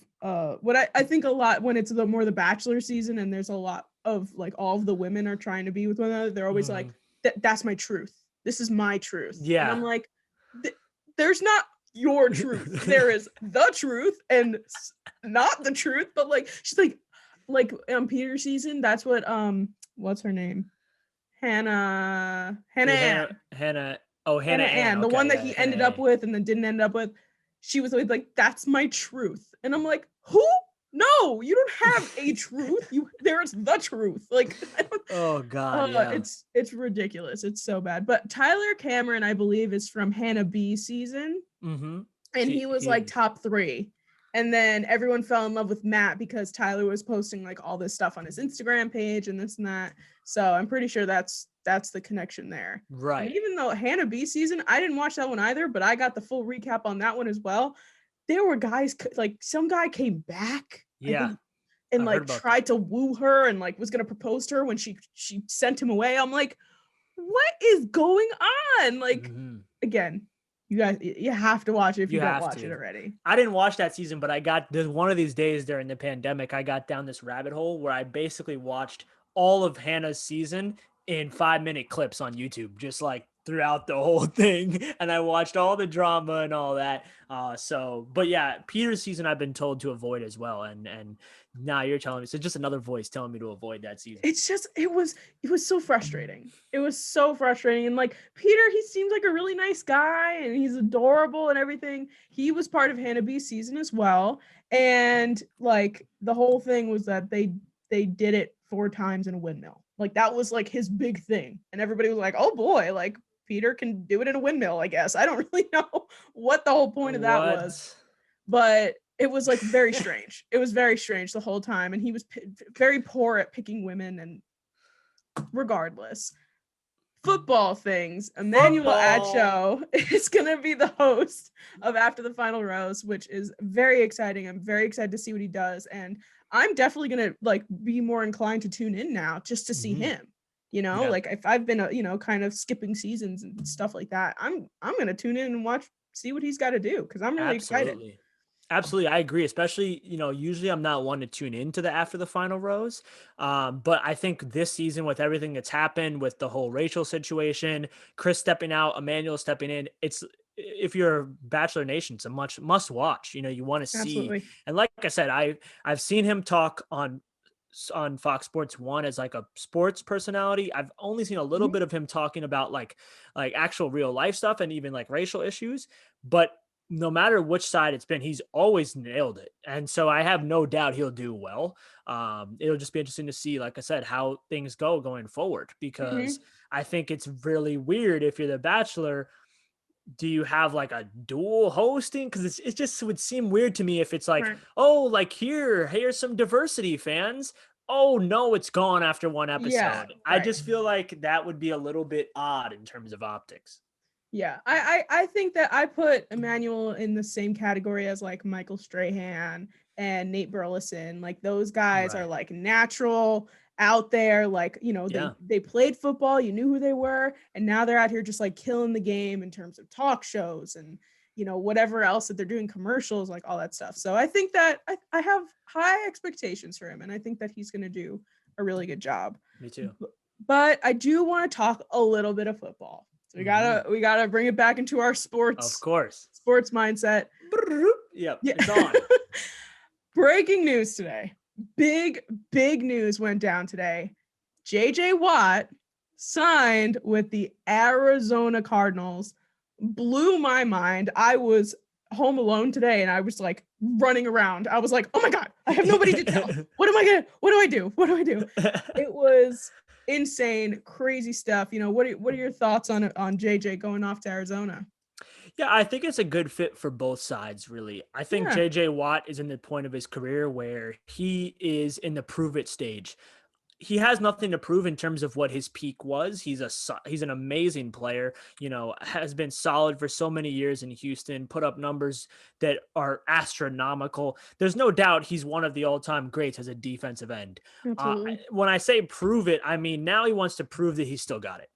what I think a lot when it's the Bachelor season and there's a lot of like all of the women are trying to be with one another. They're always like, Mhm. That's my truth. This is my truth." And I'm Yeah. like, "There's not your truth. There is the truth and not the truth." But like she's like on Peter's season, that's what what's her name? Hannah Wait, Ann. Hannah Hannah Ann. Ann, the one Okay, that yeah, he Hannah ended up Ann. with and then didn't end up with, she was always like, "That's my truth," and I'm like, "Who? No, you don't have a truth. There's the truth." Like, Oh God, yeah. it's ridiculous. It's so bad. But Tyler Cameron, I believe, is from Hannah B season, Mm-hmm. and he was He like is. top 3. And then everyone fell in love with Matt because Tyler was posting like all this stuff on his Instagram page and this and that. So I'm pretty sure that's the connection there. And Right. even though Hannah B season, I didn't watch that one either, but I got the full recap on that one as well. There were guys like some guy came back, I Yeah, think, and I've heard like about that. tried to woo her and like was gonna propose to her when she sent him away. I'm like, what is going on? Like, Mhm. again, you guys, you have to watch it if you You don't have watch it to. already. I didn't watch that season, but there's one of these days during the pandemic, I got down this rabbit hole where I basically watched all of Hannah's season in 5-minute clips on YouTube, just like throughout the whole thing, and I watched all the drama and all that. But yeah, Peter's season I've been told to avoid as well, and now you're telling me, so just another voice telling me to avoid that season. It's just it was so frustrating. It was so frustrating. And like Peter, he seems like a really nice guy and he's adorable and everything. He was part of Hannah B's season as well. And like the whole thing was that they did it 4 times in a windmill. Like that was like his big thing. And everybody was like, oh boy, like Peter can do it in a windmill, I guess. I don't really know what the whole point of that was. But it was like very strange. It was very strange the whole time. And he was very poor at picking women. And regardless, football things, Emmanuel Acho is going to be the host of After the Final Rose, which is very exciting. I'm very excited to see what he does. And I'm definitely going to like be more inclined to tune in now just to see him. You know, like if I've been, kind of skipping seasons and stuff like that, I'm going to tune in and see what he's got to do because I'm really excited. Absolutely. I agree. Especially, usually I'm not one to tune into the After the Final Rose. But I think this season with everything that's happened with the whole racial situation, Chris stepping out, Emmanuel stepping in, if you're Bachelor Nation, it's a must watch. You want to see. Absolutely. And like I said, I've seen him talk on Fox Sports 1 as like a sports personality. I've only seen a little bit of him talking about like actual real life stuff and even like racial issues, but no matter which side it's been, he's always nailed it. And so I have no doubt he'll do well. It'll just be interesting to see, like I said, how things go going forward, because I think it's really weird if you're the Bachelor. Do you have like a dual hosting? Because it just would seem weird to me if it's like, oh, like here's some diversity, fans. Oh no, it's gone after one episode. Yeah, I just feel like that would be a little bit odd in terms of optics. Yeah, I think that I put Emmanuel in the same category as like Michael Strahan and Nate Burleson. Like those guys are like natural out there, like, they played football, you knew who they were, and now they're out here just like killing the game in terms of talk shows and whatever else that they're doing, commercials, like all that stuff. So I think that I have high expectations for him, and I think that he's going to do a really good job. Me too. But I do want to talk a little bit of football. So we gotta bring it back into our sports. Of course. Sports mindset. Yep. Yeah. It's on. Breaking news today. Big news went down today. JJ Watt signed with the Arizona Cardinals. Blew my mind. I was home alone today and I was like running around. I was like, oh my God, I have nobody to tell. What do I do? It was insane, crazy stuff. What are your thoughts on JJ going off to Arizona? Yeah, I think it's a good fit for both sides, really. I think JJ Watt is in the point of his career where he is in the prove it stage. He has nothing to prove in terms of what his peak was. He's an amazing player, has been solid for so many years in Houston, put up numbers that are astronomical. There's no doubt he's one of the all-time greats as a defensive end. When I say prove it, I mean, now he wants to prove that he's still got it.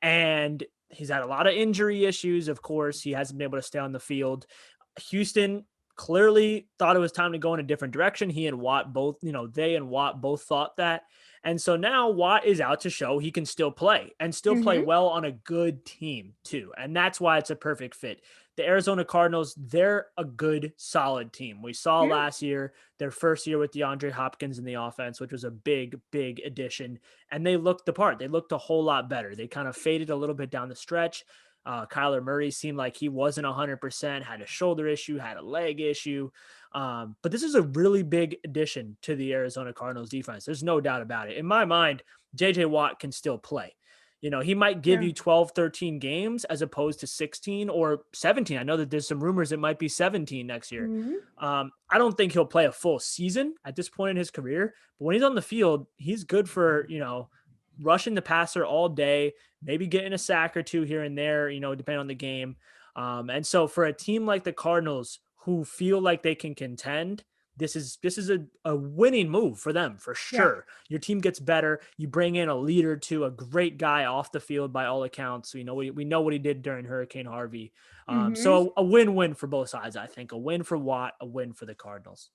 And he's had a lot of injury issues. Of course, he hasn't been able to stay on the field. Houston clearly thought it was time to go in a different direction. He and Watt both, they and Watt both thought that. And so now Watt is out to show he can still play and still play well on a good team too. And that's why it's a perfect fit. The Arizona Cardinals, they're a good, solid team. We saw last year, their first year with DeAndre Hopkins in the offense, which was a big addition. And they looked the part. They looked a whole lot better. They kind of faded a little bit down the stretch. Kyler Murray seemed like he wasn't 100%, had a shoulder issue, had a leg issue. But this is a really big addition to the Arizona Cardinals defense. There's no doubt about it. In my mind, JJ Watt can still play. He might give you 12, 13 games as opposed to 16 or 17. I know that there's some rumors it might be 17 next year. I don't think he'll play a full season at this point in his career, but when he's on the field, he's good for, rushing the passer all day, maybe getting a sack or two here and there, depending on the game. And so for a team like the Cardinals who feel like they can contend, this is a winning move for them for sure. Your team gets better. You bring in a leader to a great guy off the field by all accounts. We know what he did during Hurricane Harvey. So a win-win for both sides, I think. A win for Watt, a win for the Cardinals.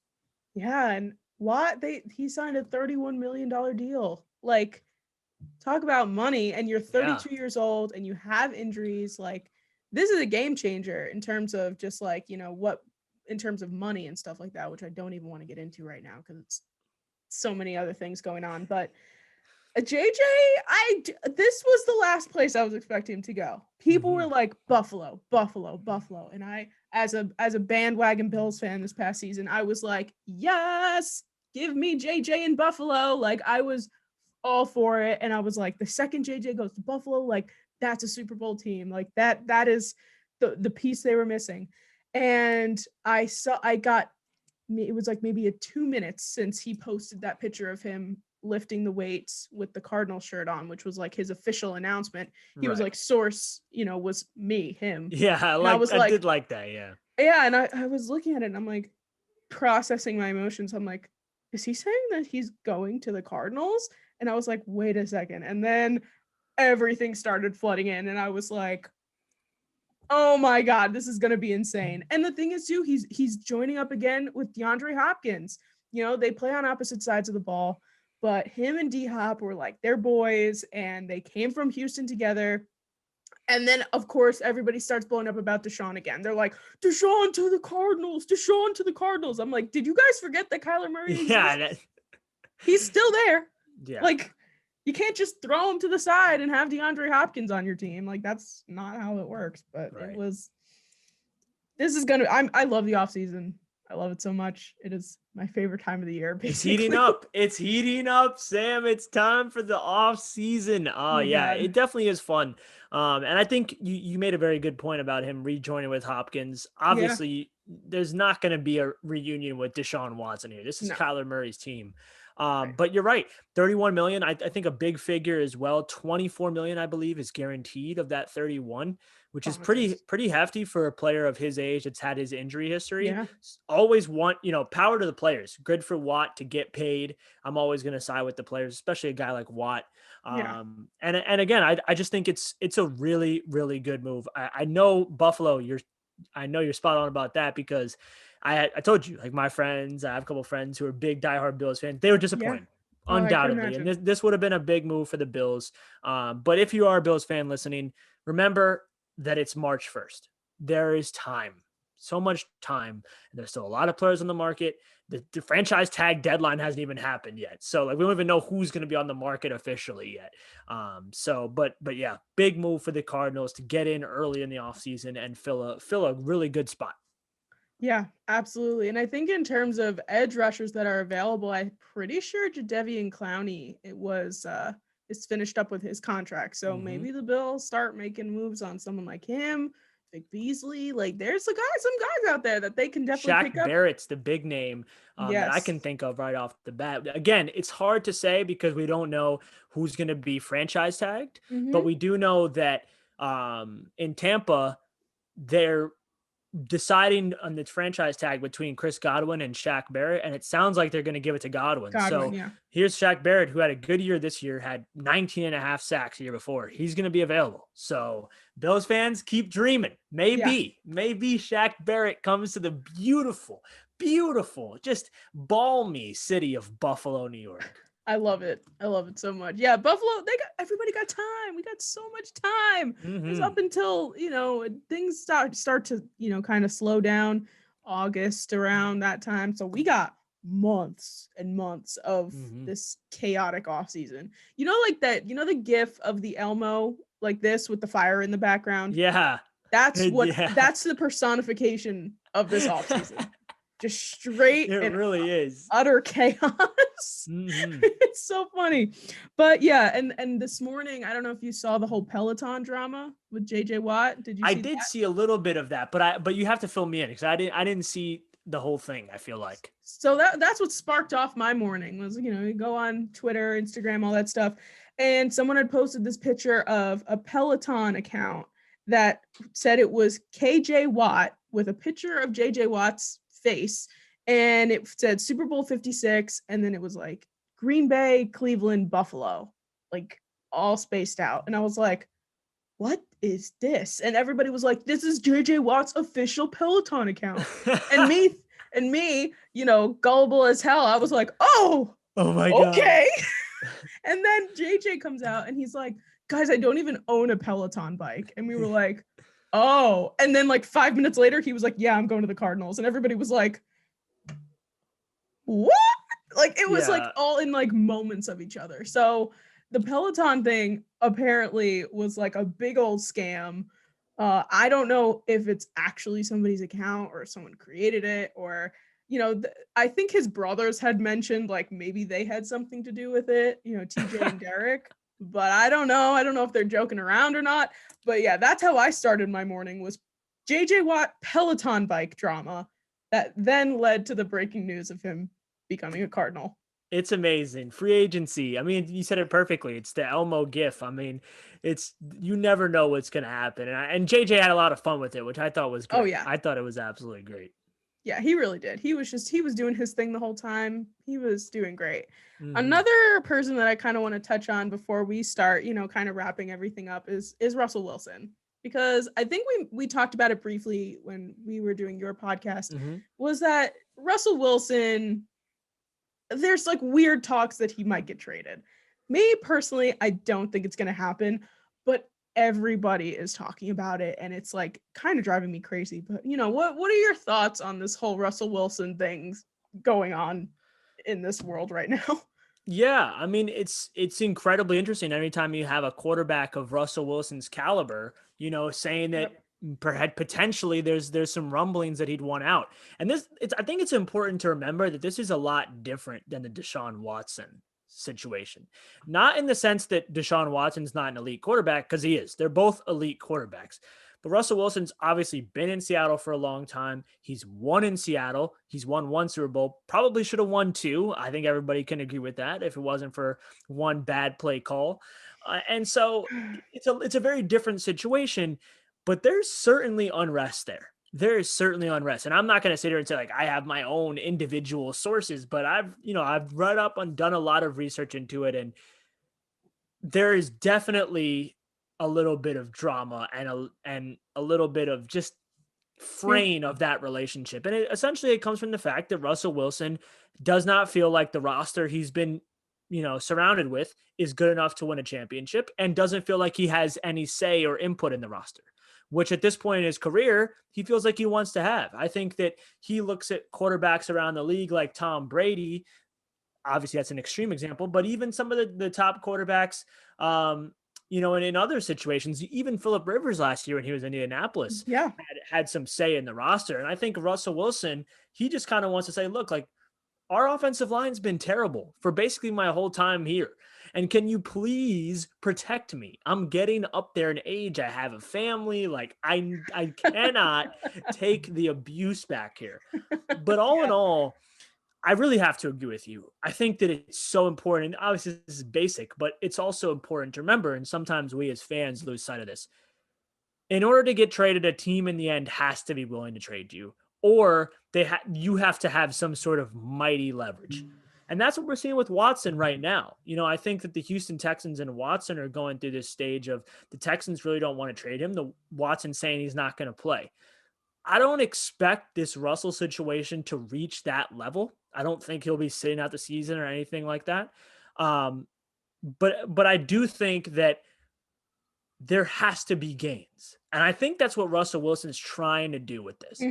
Yeah, and Watt, he signed a $31 million deal. Like, talk about money, and you're Yeah. 32 years old and you have injuries. Like, this is a game changer in terms of just like, in terms of money and stuff like that, which I don't even want to get into right now because it's so many other things going on. But JJ, this was the last place I was expecting him to go. People were like, Buffalo, Buffalo, Buffalo, and I, as a bandwagon Bills fan this past season, I was like, yes, give me JJ in Buffalo. Like, I was all for it, and I was like, the second JJ goes to Buffalo, like, that's a Super Bowl team. Like, that is the piece they were missing. And it was like maybe 2 minutes since he posted that picture of him lifting the weights with the Cardinal shirt on, which was like his official announcement. He was like, source, was him. Yeah, And I was like, did like that, yeah. Yeah, and I was looking at it and I'm like processing my emotions. I'm like, is he saying that he's going to the Cardinals? And I was like, wait a second. And then everything started flooding in and I was like, oh my God, this is gonna be insane. And the thing is too, he's joining up again with DeAndre Hopkins. They play on opposite sides of the ball, but him and D-Hop were like, they're boys, and they came from Houston together. And then, of course, everybody starts blowing up about Deshaun again. They're like, Deshaun to the Cardinals, Deshaun to the Cardinals. I'm like, did you guys forget that Kyler Murray exists? Yeah. He's still there. Yeah. Like, you can't just throw him to the side and have DeAndre Hopkins on your team. Like, that's not how it works. But I love the offseason. I love it so much. It is my favorite time of the year. Basically. It's heating up, Sam. It's time for the off season. Oh yeah, God. It definitely is fun. And I think you made a very good point about him rejoining with Hopkins. Obviously, there's not going to be a reunion with Deshaun Watson here. This is Kyler Murray's team. But you're right. 31 million. I think a big figure as well. 24 million, I believe, is guaranteed of that 31, which is pretty hefty for a player of his age that's had his injury history. Yeah. Always want, power to the players. Good for Watt to get paid. I'm always going to side with the players, especially a guy like Watt. And again, I just think it's a really, really good move. I know Buffalo, I know you're spot on about that because I told you, like, my friends, I have a couple of friends who are big diehard Bills fans. They were disappointed, undoubtedly. And this would have been a big move for the Bills. But if you are a Bills fan listening, remember that it's March 1st. There is time, so much time. And there's still a lot of players on the market. The franchise tag deadline hasn't even happened yet. So like, we don't even know who's going to be on the market officially yet. But yeah, big move for the Cardinals to get in early in the offseason and fill a really good spot. Yeah, absolutely. And I think in terms of edge rushers that are available, I'm pretty sure Jadeveon Clowney is finished up with his contract. So maybe the Bills start making moves on someone like him, Vic Beasley. Like, there's some guys out there that they can definitely pick up. Shaq Barrett's the big name that I can think of right off the bat. Again, it's hard to say because we don't know who's going to be franchise tagged, but we do know that in Tampa, they're deciding on the franchise tag between Chris Godwin and Shaq Barrett, and it sounds like they're going to give it to Godwin. Here's Shaq Barrett, who had a good year this year, had 19 and a half sacks the year before. He's going to be available. So Bills fans, keep dreaming. Maybe Shaq Barrett comes to the beautiful, just balmy city of Buffalo, New York. I love it. I love it so much. Yeah, Buffalo, everybody got time. We got so much time. It's up until, things start to, kind of slow down August around that time. So we got months and months of this chaotic off season. Like that, the gif of the Elmo like this with the fire in the background. Yeah. That's that's the personification of this off season. Just straight it really is utter chaos. It's so funny. But yeah, and this morning, I don't know if you saw the whole Peloton drama with JJ Watt. Did you see that? See a little bit of that, but you have to fill me in because I didn't see the whole thing, I feel like. So that's what sparked off my morning was, you go on Twitter, Instagram, all that stuff. And someone had posted this picture of a Peloton account that said it was KJ Watt with a picture of JJ Watt's face, and it said Super Bowl 56, and then it was like Green Bay, Cleveland, Buffalo, like all spaced out. And I was like, what is this? And everybody was like, this is JJ Watt's official Peloton account. and me, gullible as hell, I was like, oh my God. Okay. And then JJ comes out and he's like, guys, I don't even own a Peloton bike. And we were like, oh. And then like 5 minutes later, he was like, yeah, I'm going to the Cardinals. And everybody was like, what? Like it was like all in like moments of each other. So the Peloton thing apparently was like a big old scam. I don't know if it's actually somebody's account or someone created it, or I think his brothers had mentioned like maybe they had something to do with it, TJ and Derek, but I don't know if they're joking around or not. But yeah, that's how I started my morning, was JJ Watt Peloton bike drama that then led to the breaking news of him becoming a Cardinal. It's amazing. Free agency. I mean, you said it perfectly. It's the Elmo gif. I mean, you never know what's going to happen. And JJ had a lot of fun with it, which I thought was great. Oh, yeah. I thought it was absolutely great. Yeah, he really did. He was doing his thing the whole time. He was doing great. Mm-hmm. Another person that I kind of want to touch on before we start, kind of wrapping everything up is Russell Wilson. Because I think we talked about it briefly when we were doing your podcast, was that Russell Wilson, there's like weird talks that he might get traded. Me personally, I don't think it's going to happen, but everybody is talking about it and it's like kind of driving me crazy. But what are your thoughts on this whole Russell Wilson things going on in this world right now? Yeah, I mean, it's incredibly interesting anytime you have a quarterback of Russell Wilson's caliber, saying that potentially there's some rumblings that he'd want out. And I think it's important to remember that this is a lot different than the Deshaun Watson situation. Not in the sense that Deshaun Watson's not an elite quarterback, because he is. They're both elite quarterbacks. But Russell Wilson's obviously been in Seattle for a long time. He's won in Seattle. He's won one Super Bowl. Probably should have won two. I think everybody can agree with that if it wasn't for one bad play call. And so it's a very different situation, but there's certainly unrest there. There is certainly unrest. And I'm not going to sit here and say like I have my own individual sources, but I've read up and done a lot of research into it. And there is definitely a little bit of drama and a little bit of just fraying of that relationship. And essentially it comes from the fact that Russell Wilson does not feel like the roster he's been, surrounded with is good enough to win a championship, and doesn't feel like he has any say or input in the roster, which at this point in his career, he feels like he wants to have. I think that he looks at quarterbacks around the league like Tom Brady. Obviously that's an extreme example, but even some of the top quarterbacks, and in other situations, even Phillip Rivers last year when he was in Indianapolis had some say in the roster. And I think Russell Wilson, he just kind of wants to say, look, like our offensive line's been terrible for basically my whole time here. And can you please protect me? I'm getting up there in age. I have a family. Like I cannot take the abuse back here. But all in all, I really have to agree with you. I think that it's so important. Obviously, this is basic, but it's also important to remember. And sometimes we as fans lose sight of this. In order to get traded, a team in the end has to be willing to trade you, or you have to have some sort of mighty leverage. And that's what we're seeing with Watson right now. I think that the Houston Texans and Watson are going through this stage of the Texans really don't want to trade him. The Watson saying he's not going to play. I don't expect this Russell situation to reach that level. I don't think he'll be sitting out the season or anything like that. But I do think that there has to be gains. And I think that's what Russell Wilson is trying to do with this.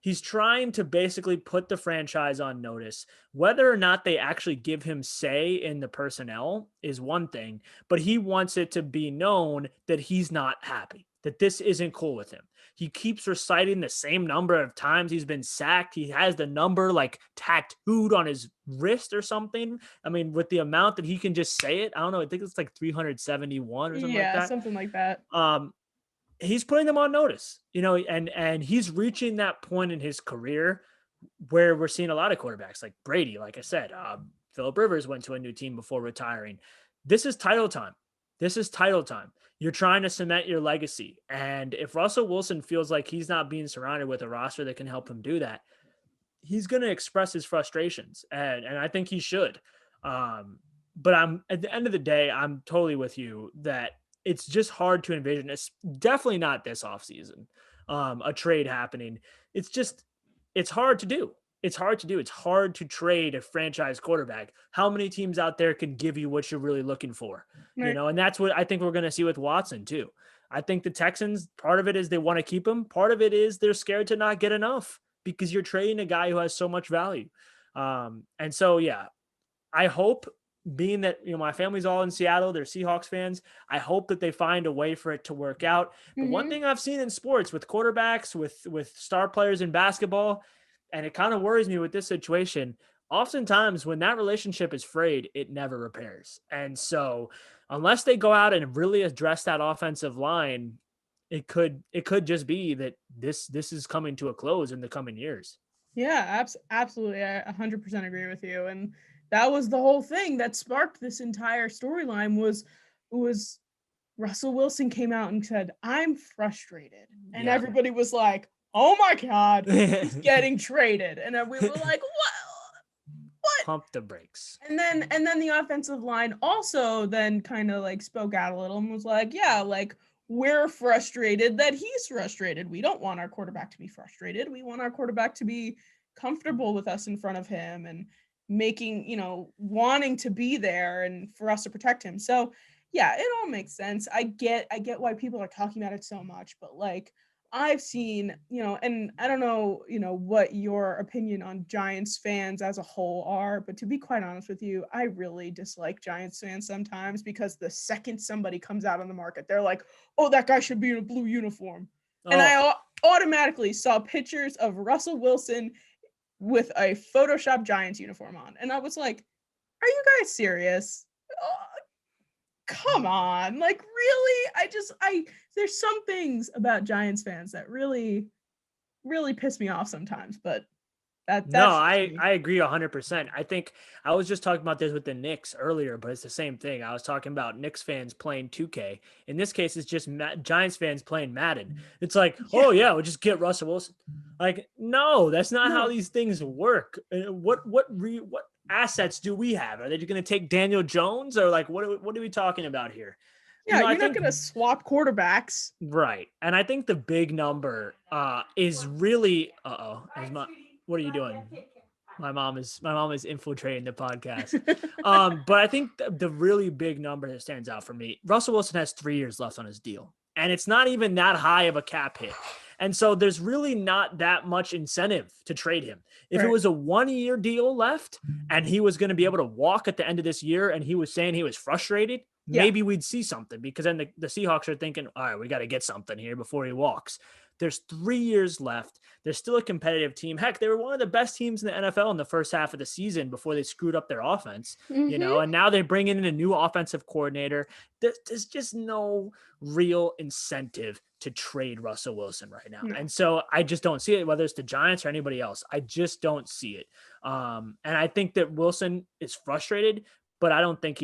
He's trying to basically put the franchise on notice. Whether or not they actually give him say in the personnel is one thing, but he wants it to be known that he's not happy, that this isn't cool with him. He keeps reciting the same number of times he's been sacked. He has the number like tattooed on his wrist or something. I mean, with the amount that he can just say it, I don't know. I think it's like 371 or something like that. Yeah, something like that. He's putting them on notice, and he's reaching that point in his career where we're seeing a lot of quarterbacks like Brady. Like I said, Phillip Rivers went to a new team before retiring. This is title time. This is title time. You're trying to cement your legacy. And if Russell Wilson feels like he's not being surrounded with a roster that can help him do that, he's going to express his frustrations. And I think he should. But at the end of the day, I'm totally with you that it's just hard to envision. It's definitely not this offseason, a trade happening. It's hard to do. it's hard to do. It's hard to trade a franchise quarterback. How many teams out there can give you what you're really looking for? Right. And that's what I think we're going to see with Watson too. I think the Texans, part of it is they want to keep him. Part of it is they're scared to not get enough because you're trading a guy who has so much value. And so, yeah, I hope, being that, my family's all in Seattle, they're Seahawks fans, I hope that they find a way for it to work out. But one thing I've seen in sports with quarterbacks, with star players in basketball, and it kind of worries me with this situation, oftentimes when that relationship is frayed, it never repairs. And so unless they go out and really address that offensive line, it could just be that this is coming to a close in the coming years. Yeah, absolutely. I 100% agree with you. And that was the whole thing that sparked this entire storyline was Russell Wilson came out and said, "I'm frustrated." And everybody was like, "Oh my God, he's getting traded." And we were like, what? Pump the brakes. And then the offensive line also then kind of like spoke out a little and was like, yeah, like, we're frustrated that he's frustrated. We don't want our quarterback to be frustrated. We want our quarterback to be comfortable with us in front of him and making, wanting to be there and for us to protect him. So yeah, it all makes sense. I get why people are talking about it so much, but like I've seen, and I don't know, what your opinion on Giants fans as a whole are, but to be quite honest with you, I really dislike Giants fans sometimes because the second somebody comes out on the market, they're like, "Oh, that guy should be in a blue uniform." Oh. And I automatically saw pictures of Russell Wilson with a Photoshop Giants uniform on. And I was like, "Are you guys serious? Come on, like, really?" There's some things about Giants fans that really, really piss me off sometimes, but I agree 100%. I think I was just talking about this with the Knicks earlier, but it's the same thing. I was talking about Knicks fans playing 2K. In this case, it's just Giants fans playing Madden. It's like, oh yeah, we'll just get Russell Wilson. Like, no, that's not how these things work. What assets do we have? Are they just going to take Daniel Jones, or like what are we talking about here? Yeah, you're not going to swap quarterbers. Right. And I think the big number is really what are you doing? My mom is infiltrating the podcast. But I think the really big number that stands out for me, Russell Wilson has 3 years left on his deal, and it's not even that high of a cap hit. And so there's really not that much incentive to trade him. If it was a 1-year deal left and he was going to be able to walk at the end of this year and he was saying he was frustrated, maybe we'd see something, because then the Seahawks are thinking, all right, we got to get something here before he walks. There's 3 years left. They're still a competitive team. Heck, they were one of the best teams in the NFL in the first half of the season before they screwed up their offense, and now they're bringing in a new offensive coordinator. There's just no real incentive to trade Russell Wilson right now. No. And so I just don't see it, whether it's the Giants or anybody else. I just don't see it. And I think that Wilson is frustrated, but I don't think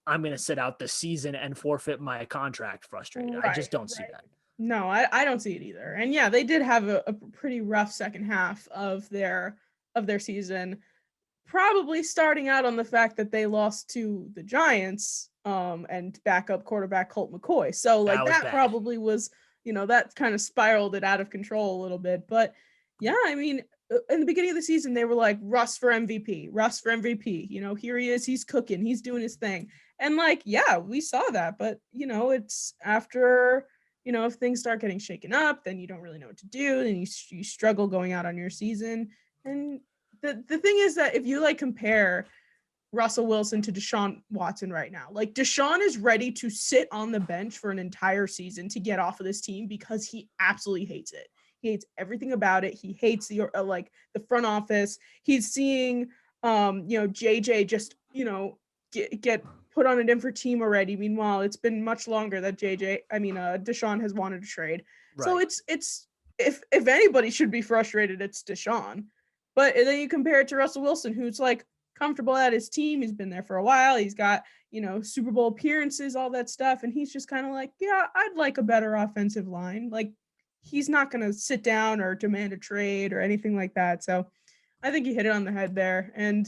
I'm going to sit out the season and forfeit my contract frustrated. I just don't see that. No, I don't see it either. And yeah, they did have a pretty rough second half of their season, probably starting out on the fact that they lost to the Giants and backup quarterback Colt McCoy. So like that probably was, that kind of spiraled it out of control a little bit. But yeah, I mean, in the beginning of the season, they were like, Russ for MVP. Here he is, he's cooking, he's doing his thing. And like, yeah, we saw that. But, it's after, if things start getting shaken up, then you don't really know what to do. And you struggle going out on your season. And the thing is that if you like compare Russell Wilson to Deshaun Watson right now, like Deshaun is ready to sit on the bench for an entire season to get off of this team because he absolutely hates it. He hates everything about it. He hates the front office. He's seeing, JJ just, get put on a different team already. Meanwhile, it's been much longer that Deshaun has wanted to trade. Right. So it's if anybody should be frustrated, it's Deshaun. But then you compare it to Russell Wilson, who's like comfortable at his team. He's been there for a while. He's got, Super Bowl appearances, all that stuff. And he's just kind of like, yeah, I'd like a better offensive line. Like, he's not going to sit down or demand a trade or anything like that. So I think you hit it on the head there. And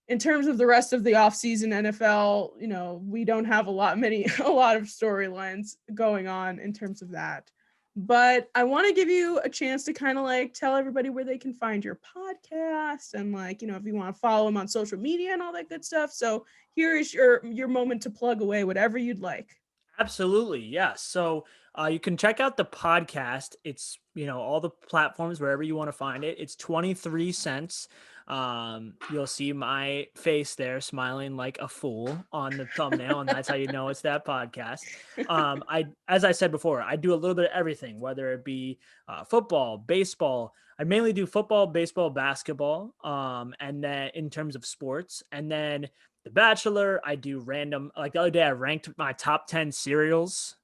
in terms of the rest of the offseason NFL, we don't have a lot of storylines going on in terms of that. But I want to give you a chance to kind of like tell everybody where they can find your podcast and like, if you want to follow them on social media and all that good stuff. So here is your moment to plug away whatever you'd like. Absolutely. Yes. So you can check out the podcast. It's, all the platforms wherever you want to find it. It's 23 cents. You'll see my face there smiling like a fool on the thumbnail, and that's how you know it's that podcast. As I said before, I do a little bit of everything, whether it be football, baseball. I mainly do football, baseball, basketball, and then in terms of sports, and then the Bachelor, I do random, like the other day I ranked my top 10 cereals,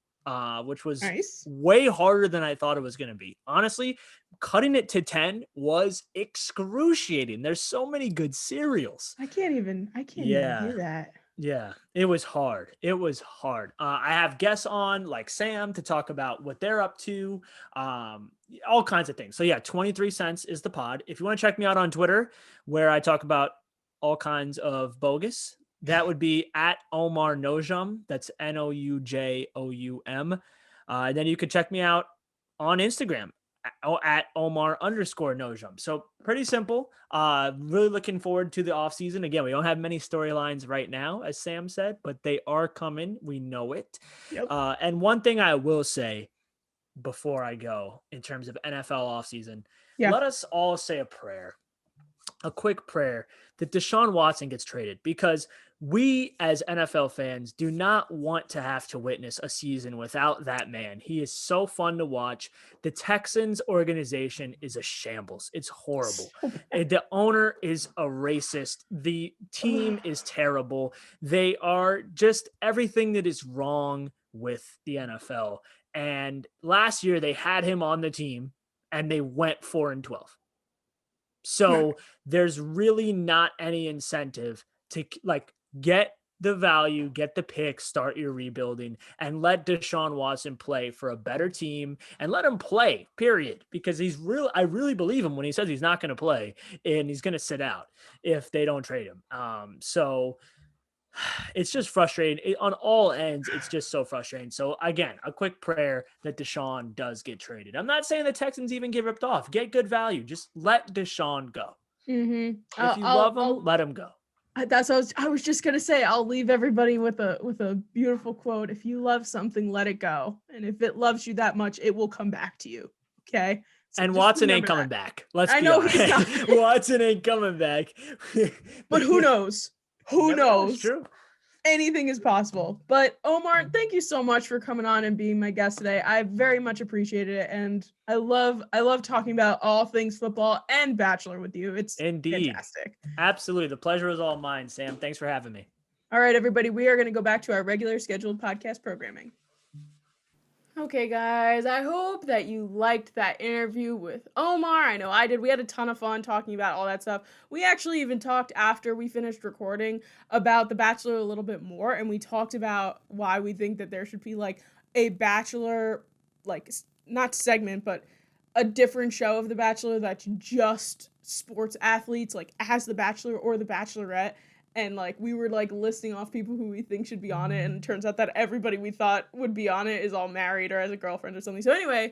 which was Nice. way harder than I thought it was going to be. Honestly, cutting it to 10 was excruciating. There's so many good cereals. I can't even Yeah. do that. Yeah, it was hard. It was hard. I have guests on like Sam to talk about what they're up to, all kinds of things. So yeah, 23 cents is the pod. If you want to check me out on Twitter, where I talk about all kinds of bogus, that would be at Omar Noujoum. That's Noujoum. And then you could check me out on Instagram at Omar_Noujoum. So pretty simple. Really looking forward to the off season. Again, we don't have many storylines right now, as Sam said, but they are coming. We know it. Yep. And one thing I will say before I go in terms of NFL offseason, let us all say a quick prayer that Deshaun Watson gets traded, because we as NFL fans do not want to have to witness a season without that man. He is so fun to watch. The Texans organization is a shambles. It's horrible. The owner is a racist. The team is terrible. They are just everything that is wrong with the NFL. And last year they had him on the team and they went 4-12. So there's really not any incentive to like get the value, get the pick, start your rebuilding, and let Deshaun Watson play for a better team, and let him play, period. Because I really believe him when he says he's not going to play and he's going to sit out if they don't trade him. So it's just frustrating on all ends. It's just so frustrating. So again, a quick prayer that Deshaun does get traded. I'm not saying the Texans even get ripped off. Get good value. Just let Deshaun go. If you love him, let him go. That's what I was just gonna say. I'll leave everybody with a beautiful quote. If you love something, let it go. And if it loves you that much, it will come back to you. Okay. So and Watson ain't coming back. Let's be honest. He's not. Watson ain't coming back. But who knows? Who knows? It's true. Anything is possible. But Omar, thank you so much for coming on and being my guest today. I very much appreciated it, and I love talking about all things football and Bachelor with you. It's indeed fantastic. Absolutely, the pleasure is all mine, Sam. Thanks for having me. All right, everybody, we are going to go back to our regular scheduled podcast programming. Okay, guys, I hope that you liked that interview with Omar. I know I did. We had a ton of fun talking about all that stuff. We actually even talked after we finished recording about The Bachelor a little bit more, and we talked about why we think that there should be like a Bachelor, like not segment, but a different show of The Bachelor that's just sports athletes, like as The Bachelor or The Bachelorette. And, like, we were, like, listing off people who we think should be on it, and it turns out that everybody we thought would be on it is all married or has a girlfriend or something. So, anyway,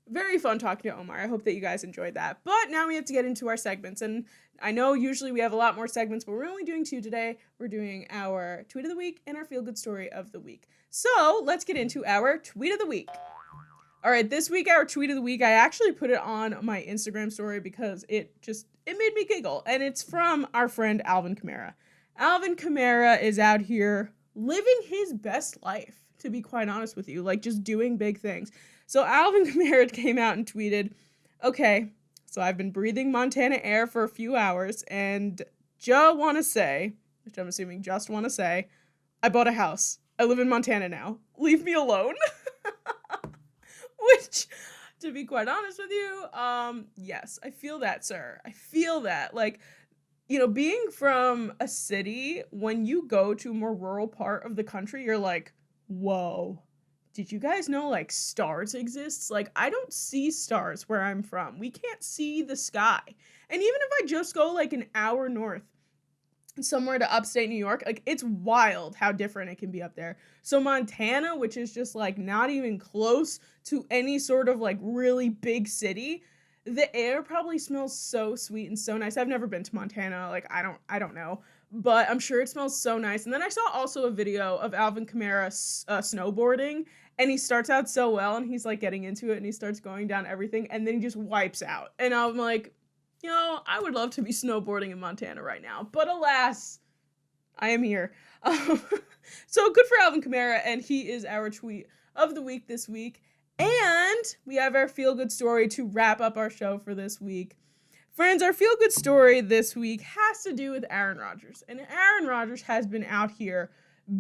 very fun talking to Omar. I hope that you guys enjoyed that. But now we have to get into our segments, and I know usually we have a lot more segments, but we're only doing 2 today. We're doing our Tweet of the Week and our Feel-Good Story of the Week. So, let's get into our Tweet of the Week. All right, this week, our Tweet of the Week, I actually put it on my Instagram story because it made me giggle, and it's from our friend Alvin Kamara. Alvin Kamara is out here living his best life, to be quite honest with you, like just doing big things. So Alvin Kamara came out and tweeted, okay, so I've been breathing Montana air for a few hours and just want to say, I bought a house. I live in Montana now. Leave me alone. Which, to be quite honest with you, yes, I feel that, sir. I feel that. Like, you know, being from a city, when you go to a more rural part of the country, you're like, whoa, did you guys know, like, stars exists? Like, I don't see stars where I'm from. We can't see the sky. And even if I just go, like, an hour north, somewhere to upstate New York. Like, it's wild how different it can be up there. So Montana, which is just like not even close to any sort of like really big city, the air probably smells so sweet and so nice. I've never been to Montana. Like, I don't know, but I'm sure it smells so nice. And then I saw also a video of Alvin Kamara snowboarding, and he starts out so well, and he's like getting into it, and he starts going down everything, and then he just wipes out. And I'm like, I would love to be snowboarding in Montana right now, but alas, I am here. So good for Alvin Kamara, and he is our tweet of the week this week. And we have our feel-good story to wrap up our show for this week. Friends, our feel-good story this week has to do with Aaron Rodgers. And Aaron Rodgers has been out here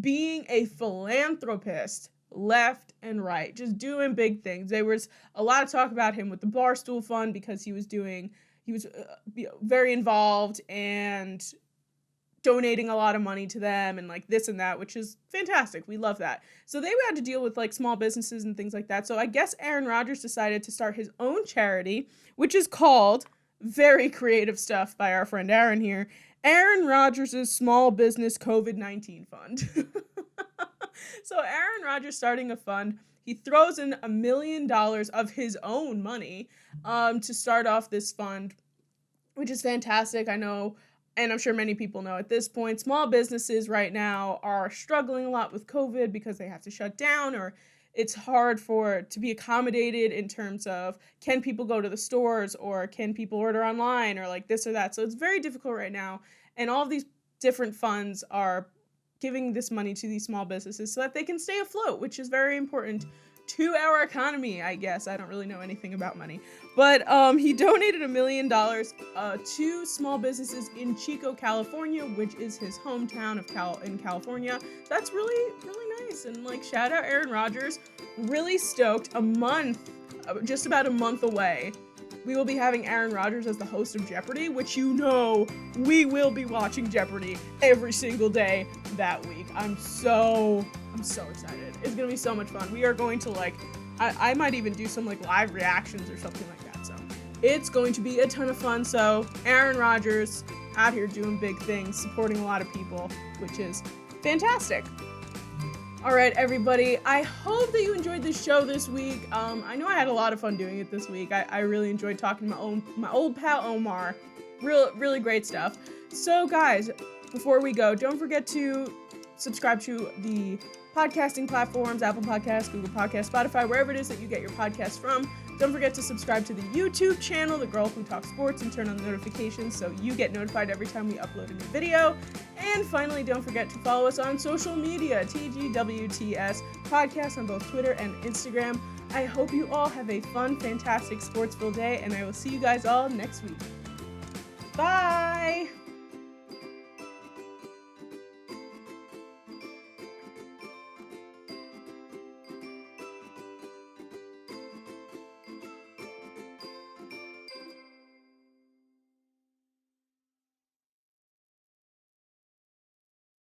being a philanthropist left and right, just doing big things. There was a lot of talk about him with the Barstool Fund because he was very involved and donating a lot of money to them and like this and that, which is fantastic. We love that. So they had to deal with like small businesses and things like that. So I guess Aaron Rodgers decided to start his own charity, which is called, very creative stuff by our friend Aaron here, Aaron Rodgers' Small Business COVID-19 Fund. So Aaron Rodgers starting a fund. He throws in $1 million of his own money to start off this fund, which is fantastic. I know, and I'm sure many people know at this point, small businesses right now are struggling a lot with COVID because they have to shut down, or it's hard to be accommodated in terms of, can people go to the stores, or can people order online, or like this or that. So it's very difficult right now. And all of these different funds are giving this money to these small businesses so that they can stay afloat, which is very important to our economy, I guess. I don't really know anything about money. But he donated $1 million to small businesses in Chico, California, which is his hometown in California. That's really, really nice. And like, shout out Aaron Rodgers. Really stoked. Just about a month away, we will be having Aaron Rodgers as the host of Jeopardy, which we will be watching Jeopardy every single day that week. I'm so excited. It's gonna be so much fun. We are going to I might even do some like live reactions or something like that. So it's going to be a ton of fun. So Aaron Rodgers out here doing big things, supporting a lot of people, which is fantastic. All right, everybody. I hope that you enjoyed this show this week. I know I had a lot of fun doing it this week. I really enjoyed talking to my old pal Omar. Really great stuff. So, guys, before we go, don't forget to subscribe to the podcasting platforms, Apple Podcasts, Google Podcasts, Spotify, wherever it is that you get your podcasts from. Don't forget to subscribe to the YouTube channel, The Girl Who Talks Sports, and turn on the notifications so you get notified every time we upload a new video. And finally, don't forget to follow us on social media, TGWTS Podcast on both Twitter and Instagram. I hope you all have a fun, fantastic, sportsful day, and I will see you guys all next week. Bye!